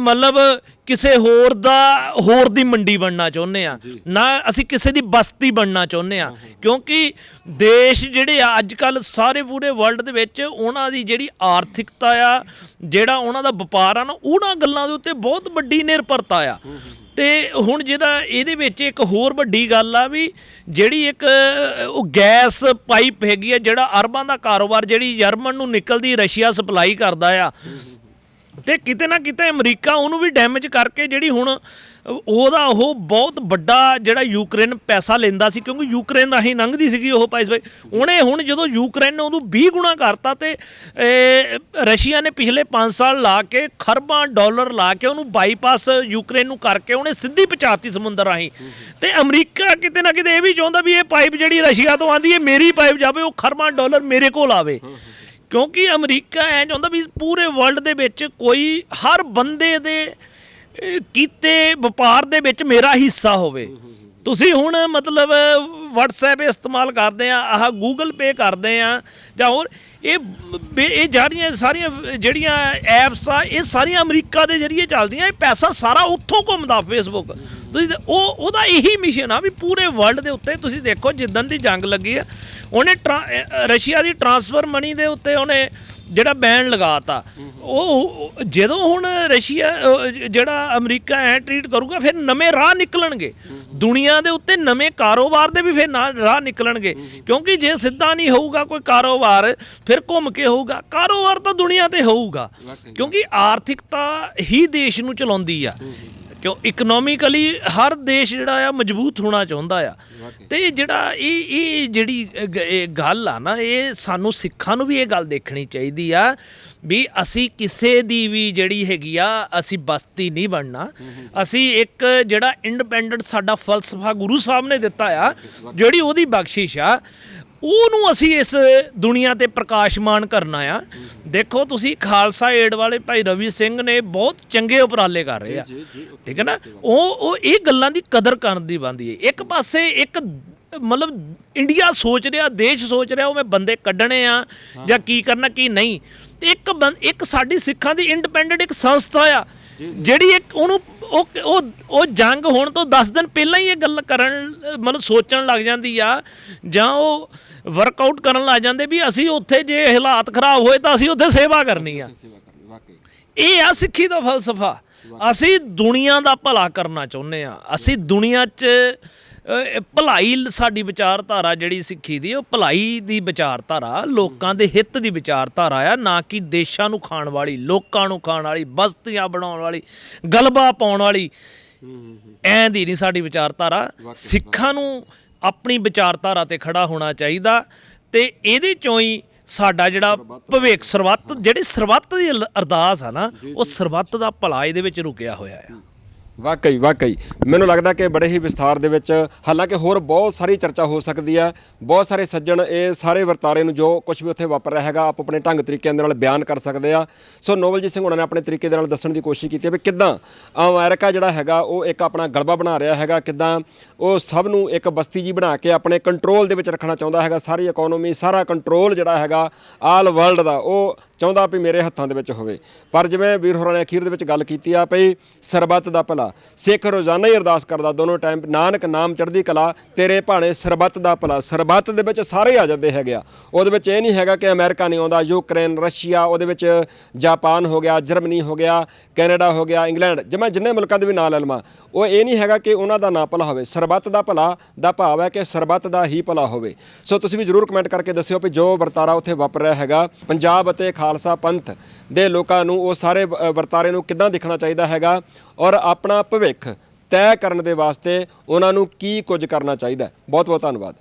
ਮਤਲਬ ਕਿਸੇ ਹੋਰ ਦੀ ਮੰਡੀ ਬਣਨਾ ਚਾਹੁੰਦੇ ਆ, ਨਾ ਅਸੀਂ ਕਿਸੇ ਦੀ ਬਸਤੀ ਬਣਨਾ ਚਾਹੁੰਦੇ ਆ। ਕਿਉਂਕਿ ਦੇਸ਼ ਜਿਹੜੇ ਆ ਅੱਜ ਕੱਲ੍ਹ ਸਾਰੇ ਪੂਰੇ ਵਰਲਡ ਦੇ ਵਿੱਚ ਉਹਨਾਂ ਦੀ ਜਿਹੜੀ ਆਰਥਿਕਤਾ ਆ, ਜਿਹੜਾ ਉਹਨਾਂ ਦਾ ਵਪਾਰ ਆ ਨਾ, ਉਹਨਾਂ ਗੱਲਾਂ ਦੇ ਉੱਤੇ ਬਹੁਤ ਵੱਡੀ ਨਿਰਭਰਤਾ ਆ। ਤੇ ਹੁਣ ਜਿਹਦਾ ਇਹਦੇ ਵਿੱਚ ਇੱਕ ਹੋਰ ਵੱਡੀ ਗੱਲ ਆ ਵੀ ਜਿਹੜੀ ਇੱਕ ਉਹ ਗੈਸ ਪਾਈਪ ਹੈਗੀ ਆ, ਜਿਹੜਾ ਅਰਬਾਂ ਦਾ ਕਾਰੋਬਾਰ ਜਿਹੜੀ ਜਰਮਨ ਨੂੰ ਨਿਕਲਦੀ ਰਸ਼ੀਆ ਸਪਲਾਈ ਕਰਦਾ ਆ, ਤੇ ਕਿਤੇ ਨਾ ਕਿਤੇ ਅਮਰੀਕਾ ਉਹਨੂੰ ਵੀ ਡੈਮੇਜ ਕਰਕੇ ਜਿਹੜੀ ਹੁਣ ਉਹਦਾ ਉਹ ਬਹੁਤ ਵੱਡਾ ਜਿਹੜਾ ਯੂਕਰੇਨ ਪੈਸਾ ਲੈਂਦਾ ਸੀ, ਕਿਉਂਕਿ ਯੂਕਰੇਨ ਰਾਹੀਂ ਲੰਘਦੀ ਸੀਗੀ ਉਹ ਪਾਈਪ, ਉਹਨੇ ਹੁਣ ਜਦੋਂ ਯੂਕਰੇਨ ਨੇ ਉਹਨੂੰ 20 ਗੁਣਾ ਕਰਤਾ, ਤੇ ਰਸ਼ੀਆ ਨੇ ਪਿਛਲੇ 5 ਸਾਲ ਲਾ ਕੇ ਖਰਬਾਂ ਡਾਲਰ ਲਾ ਕੇ ਉਹਨੂੰ ਬਾਈਪਾਸ ਯੂਕਰੇਨ ਨੂੰ ਕਰਕੇ ਉਹਨੇ ਸਿੱਧੀ ਪਹੁੰਚਾਤੀ ਸਮੁੰਦਰ ਰਾਹੀਂ। ਤੇ ਅਮਰੀਕਾ ਕਿਤੇ ਨਾ ਕਿਤੇ ਇਹ ਵੀ ਚਾਹੁੰਦਾ ਵੀ ਇਹ ਪਾਈਪ ਜਿਹੜੀ ਰਸ਼ੀਆ ਤੋਂ ਆਉਂਦੀ ਹੈ ਮੇਰੀ ਪਾਈਪ ਜਾਵੇ, ਉਹ ਖਰਬਾਂ ਡਾਲਰ ਮੇਰੇ ਕੋਲ ਆਵੇ, ਕਿਉਂਕਿ ਅਮਰੀਕਾ ਐਂ ਚਾਹੁੰਦਾ ਵੀ ਪੂਰੇ ਵਰਲਡ ਦੇ ਵਿੱਚ ਕੋਈ ਹਰ ਬੰਦੇ ਦੇ ਕੀਤੇ ਵਪਾਰ ਦੇ ਵਿੱਚ ਮੇਰਾ ਹਿੱਸਾ ਹੋਵੇ। ਤੁਸੀਂ ਹੁਣ ਮਤਲਬ WhatsApp ਇਸਤੇਮਾਲ ਕਰਦੇ ਆ, ਆਹ Google Pay ਕਰਦੇ ਆ, ਜਾਂ ਹੋਰ ਇਹ ਜਿਹੜੀਆਂ ਸਾਰੀਆਂ ਜਿਹੜੀਆਂ ਐਪਸ ਆ, ਇਹ ਸਾਰੀਆਂ ਅਮਰੀਕਾ ਦੇ ਜ਼ਰੀਏ ਚੱਲਦੀਆਂ। ਇਹ ਪੈਸਾ ਸਾਰਾ ਉੱਥੋਂ ਘੁੰਮਦਾ ਫੇਸਬੁੱਕ। ਤੁਸੀਂ ਉਹਦਾ ਇਹੀ ਮਿਸ਼ਨ ਆ ਵੀ ਪੂਰੇ ਵਰਲਡ ਦੇ ਉੱਤੇ ਤੁਸੀਂ ਦੇਖੋ, ਜਿੱਦਣ ਦੀ ਜੰਗ ਲੱਗੀ ਆ ਉਹਨੇ ਰਸ਼ੀਆ ਦੀ ਟਰਾਂਸਫਰ ਮਨੀ ਦੇ ਉੱਤੇ ਉਹਨੇ ਜਿਹੜਾ ਬੈਨ ਲਗਾਤਾ। ਉਹ ਜਦੋਂ ਹੁਣ ਰਸ਼ੀਆ ਜਿਹੜਾ ਅਮਰੀਕਾ ਐ ਟਰੀਟ ਕਰੂਗਾ, ਫਿਰ ਨਵੇਂ ਰਾਹ ਨਿਕਲਣਗੇ ਦੁਨੀਆ ਦੇ ਉੱਤੇ, ਨਵੇਂ ਕਾਰੋਬਾਰ ਦੇ ਵੀ ਫਿਰ ਰਾਹ ਨਿਕਲਣਗੇ। ਕਿਉਂਕਿ ਜੇ ਸਿੱਧਾ ਨਹੀਂ ਹੋਊਗਾ ਕੋਈ ਕਾਰੋਬਾਰ, ਫਿਰ ਘੁੰਮ ਕੇ ਹੋਊਗਾ। ਕਾਰੋਬਾਰ ਤਾਂ ਦੁਨੀਆ ਤੇ ਹੋਊਗਾ, ਕਿਉਂਕਿ ਆਰਥਿਕਤਾ ਹੀ ਦੇਸ਼ ਨੂੰ ਚਲਾਉਂਦੀ ਆ। ਕਿਉਂ ਇਕਨੋਮਿਕਲੀ ਹਰ ਦੇਸ਼ ਜਿਹੜਾ ਆ ਮਜ਼ਬੂਤ ਹੋਣਾ ਚਾਹੁੰਦਾ ਆ। ਤੇ ਜਿਹੜਾ ਇਹ ਜਿਹੜੀ ਗੱਲ ਆ ਨਾ, ਇਹ ਸਾਨੂੰ ਸਿੱਖਾਂ ਨੂੰ ਵੀ ਇਹ ਗੱਲ ਦੇਖਣੀ ਚਾਹੀਦੀ ਆ ਵੀ ਅਸੀਂ ਕਿਸੇ ਦੀ ਵੀ ਜਿਹੜੀ ਹੈਗੀ ਆ, ਅਸੀਂ ਬਸਤੀ ਨਹੀਂ ਬਣਨਾ। ਅਸੀਂ ਇੱਕ ਜਿਹੜਾ ਇੰਡੀਪੈਂਡੈਂਟ ਸਾਡਾ ਫਲਸਫਾ ਗੁਰੂ ਸਾਹਿਬ ਨੇ ਦਿੱਤਾ ਆ, ਜਿਹੜੀ ਉਹਦੀ ਬਖਸ਼ਿਸ਼ ਆ, ਉਹਨੂੰ ਅਸੀਂ ਇਸ ਦੁਨੀਆ ਤੇ ਪ੍ਰਕਾਸ਼ਮਾਨ ਕਰਨਾ ਆ। ਦੇਖੋ ਤੁਸੀਂ ਖਾਲਸਾ ਏਡ ਵਾਲੇ ਭਾਈ ਰਵੀ ਸਿੰਘ ਨੇ ਬਹੁਤ ਚੰਗੇ ਉਪਰਾਲੇ ਕਰ ਰਹੇ ਆ, ਠੀਕ ਹੈ ਨਾ। ਉਹ ਇਹ ਗੱਲਾਂ ਦੀ ਕਦਰ ਕਰਨ ਦੀ ਬਣਦੀ ਹੈ। ਇੱਕ ਪਾਸੇ ਇੱਕ ਮਤਲਬ ਇੰਡੀਆ ਸੋਚ ਰਿਹਾ, ਦੇਸ਼ ਸੋਚ ਰਿਹਾ ਉਹ ਮੈਂ ਬੰਦੇ ਕੱਢਣੇ ਆ ਜਾਂ ਕੀ ਕਰਨਾ ਕੀ ਨਹੀਂ। ਇੱਕ ਸਾਡੀ ਸਿੱਖਾਂ ਦੀ ਇੰਡੀਪੈਂਡੈਂਟ ਇੱਕ ਸੰਸਥਾ ਆ, ਜਿਹੜੀ ਇੱਕ ਉਹਨੂੰ ਉਹ ਜੰਗ ਹੋਣ ਤੋਂ 10 ਦਿਨ ਪਹਿਲਾਂ ਹੀ ਇਹ ਗੱਲ ਕਰਨ ਮਤਲਬ ਸੋਚਣ ਲੱਗ ਜਾਂਦੀ ਆ, ਜਾਂ ਉਹ ਵਰਕਆਊਟ ਕਰਨ ਲੱਗ ਜਾਂਦੇ ਵੀ ਅਸੀਂ ਉੱਥੇ ਜੇ ਹਾਲਾਤ ਖਰਾਬ ਹੋਏ ਤਾਂ ਅਸੀਂ ਉੱਥੇ ਸੇਵਾ ਕਰਨੀ ਆ। ਇਹ ਆ ਸਿੱਖੀ ਦਾ ਫਲਸਫਾ। ਅਸੀਂ ਦੁਨੀਆ ਦਾ ਭਲਾ ਕਰਨਾ ਚਾਹੁੰਦੇ ਆ। ਅਸੀਂ ਦੁਨੀਆ 'ਚ ਭਲਾਈ, ਸਾਡੀ ਵਿਚਾਰਧਾਰਾ ਜਿਹੜੀ ਸਿੱਖੀ ਦੀ, ਉਹ ਭਲਾਈ ਦੀ ਵਿਚਾਰਧਾਰਾ, ਲੋਕਾਂ ਦੇ ਹਿੱਤ ਦੀ ਵਿਚਾਰਧਾਰਾ ਆ, ਨਾ ਕਿ ਦੇਸ਼ਾਂ ਨੂੰ ਖਾਣ ਵਾਲੀ, ਲੋਕਾਂ ਨੂੰ ਖਾਣ ਵਾਲੀ, ਬਸਤੀਆਂ ਬਣਾਉਣ ਵਾਲੀ, ਗਲਬਾ ਪਾਉਣ ਵਾਲੀ। ਐਂ ਦੀ ਨਹੀਂ ਸਾਡੀ ਵਿਚਾਰਧਾਰਾ। ਸਿੱਖਾਂ ਨੂੰ ਆਪਣੀ ਵਿਚਾਰਧਾਰਾ ਤੇ ਖੜਾ ਹੋਣਾ ਚਾਹੀਦਾ, ਤੇ ਇਹਦੇ ਚੋਂ ਹੀ ਸਾਡਾ ਜਿਹੜਾ ਭਵਿੱਖ, ਜਿਹੜੀ ਸਰਬੱਤ ਦੀ ਅਰਦਾਸ ਆ ਨਾ, ਉਹ ਸਰਬੱਤ ਦਾ ਭਲਾ ਇਹਦੇ ਵਿੱਚ ਰੁਕਿਆ ਹੋਇਆ ਆ। ਵਾਕਈ ਮੈਨੂੰ ਲੱਗਦਾ ਕਿ ਬੜੇ ਹੀ ਵਿਸਥਾਰ ਦੇ ਵਿੱਚ, ਹਾਲਾਂਕਿ ਹੋਰ ਬਹੁਤ ਸਾਰੀ ਚਰਚਾ ਹੋ ਸਕਦੀ ਹੈ। ਬਹੁਤ ਸਾਰੇ ਸੱਜਣ ਇਹ ਸਾਰੇ ਵਰਤਾਰੇ ਨੂੰ, ਜੋ ਕੁਝ ਵੀ ਉੱਥੇ ਵਾਪਰ ਰਿਹਾ ਹੈਗਾ, ਆਪ ਆਪਣੇ ਢੰਗ ਤਰੀਕੇ ਦੇ ਨਾਲ ਬਿਆਨ ਕਰ ਸਕਦੇ ਆ। ਸੋ ਨੋਬਲਜੀਤ ਸਿੰਘ ਹੋਣਾ ਨੇ ਆਪਣੇ ਤਰੀਕੇ ਦੇ ਨਾਲ ਦੱਸਣ ਦੀ ਕੋਸ਼ਿਸ਼ ਕੀਤੀ ਹੈ ਵੀ ਕਿੱਦਾਂ ਅਮਰੀਕਾ ਜਿਹੜਾ ਹੈਗਾ ਉਹ ਇੱਕ ਆਪਣਾ ਗਲਬਾ ਬਣਾ ਰਿਹਾ ਹੈਗਾ, ਕਿੱਦਾਂ ਉਹ ਸਭ ਨੂੰ ਇੱਕ ਬਸਤੀ ਜੀ ਬਣਾ ਕੇ ਆਪਣੇ ਕੰਟਰੋਲ ਦੇ ਵਿੱਚ ਰੱਖਣਾ ਚਾਹੁੰਦਾ ਹੈਗਾ। ਸਾਰੀ ਇਕੋਨੋਮੀ, ਸਾਰਾ ਕੰਟਰੋਲ ਜਿਹੜਾ ਹੈਗਾ ਆਲ ਵਰਲਡ ਦਾ, ਉਹ ਚਾਹੁੰਦਾ ਵੀ ਮੇਰੇ ਹੱਥਾਂ ਦੇ ਵਿੱਚ ਹੋਵੇ। ਪਰ ਜਿਵੇਂ ਵੀਰ ਹੋਰਾਂ ਨੇ ਅਖੀਰ ਦੇ ਵਿੱਚ ਗੱਲ ਕੀਤੀ ਆ ਪਈ ਸਰਬੱਤ ਦਾ ਭਲਾ, ਸਿੱਖ ਰੋਜ਼ਾਨਾ ਹੀ ਅਰਦਾਸ ਕਰਦਾ ਦੋਨੋਂ ਟਾਈਮ, ਨਾਨਕ ਨਾਮ ਚੜ੍ਹਦੀ ਕਲਾ ਤੇਰੇ ਭਾਣੇ ਸਰਬੱਤ ਦਾ ਭਲਾ। ਸਰਬੱਤ ਦੇ ਵਿੱਚ ਸਾਰੇ ਆ ਜਾਂਦੇ ਹੈਗੇ ਆ। ਉਹਦੇ ਵਿੱਚ ਇਹ ਨਹੀਂ ਹੈਗਾ ਕਿ ਅਮਰੀਕਾ ਨਹੀਂ ਆਉਂਦਾ, ਯੂਕਰੇਨ, ਰਸ਼ੀਆ, ਉਹਦੇ ਵਿੱਚ ਜਾਪਾਨ ਹੋ ਗਿਆ, ਜਰਮਨੀ ਹੋ ਗਿਆ, ਕੈਨੇਡਾ ਹੋ ਗਿਆ, ਇੰਗਲੈਂਡ, ਜਿਵੇਂ ਜਿੰਨੇ ਮੁਲਕਾਂ ਦੇ ਵੀ ਨਾਂ ਲੈ ਲਵਾਂ, ਉਹ ਇਹ ਨਹੀਂ ਹੈਗਾ ਕਿ ਉਹਨਾਂ ਦਾ ਨਾਂ ਭਲਾ ਹੋਵੇ। ਸਰਬੱਤ ਦਾ ਭਲਾ ਦਾ ਭਾਵ ਹੈ ਕਿ ਸਰਬੱਤ ਦਾ ਹੀ ਭਲਾ ਹੋਵੇ। ਸੋ ਤੁਸੀਂ ਵੀ ਜ਼ਰੂਰ ਕਮੈਂਟ ਕਰਕੇ ਦੱਸਿਓ ਵੀ ਜੋ ਵਰਤਾਰਾ ਉੱਥੇ ਵਾਪਰ ਰਿਹਾ ਹੈਗਾ ਪੰਜਾਬ ਅਤੇ ਖਾਲਸਾ ਪੰਥ ਦੇ ਲੋਕਾਂ ਨੂੰ, ਉਹ ਸਾਰੇ ਵਰਤਾਰੇ ਨੂੰ ਕਿੱਦਾਂ ਦੇਖਣਾ ਚਾਹੀਦਾ ਹੈਗਾ, ਔਰ ਆਪਣਾ ਭਵਿੱਖ ਤੈਅ ਕਰਨ ਦੇ ਵਾਸਤੇ ਉਹਨਾਂ ਨੂੰ ਕੀ ਕੁਝ ਕਰਨਾ ਚਾਹੀਦਾ। ਬਹੁਤ ਬਹੁਤ ਧੰਨਵਾਦ।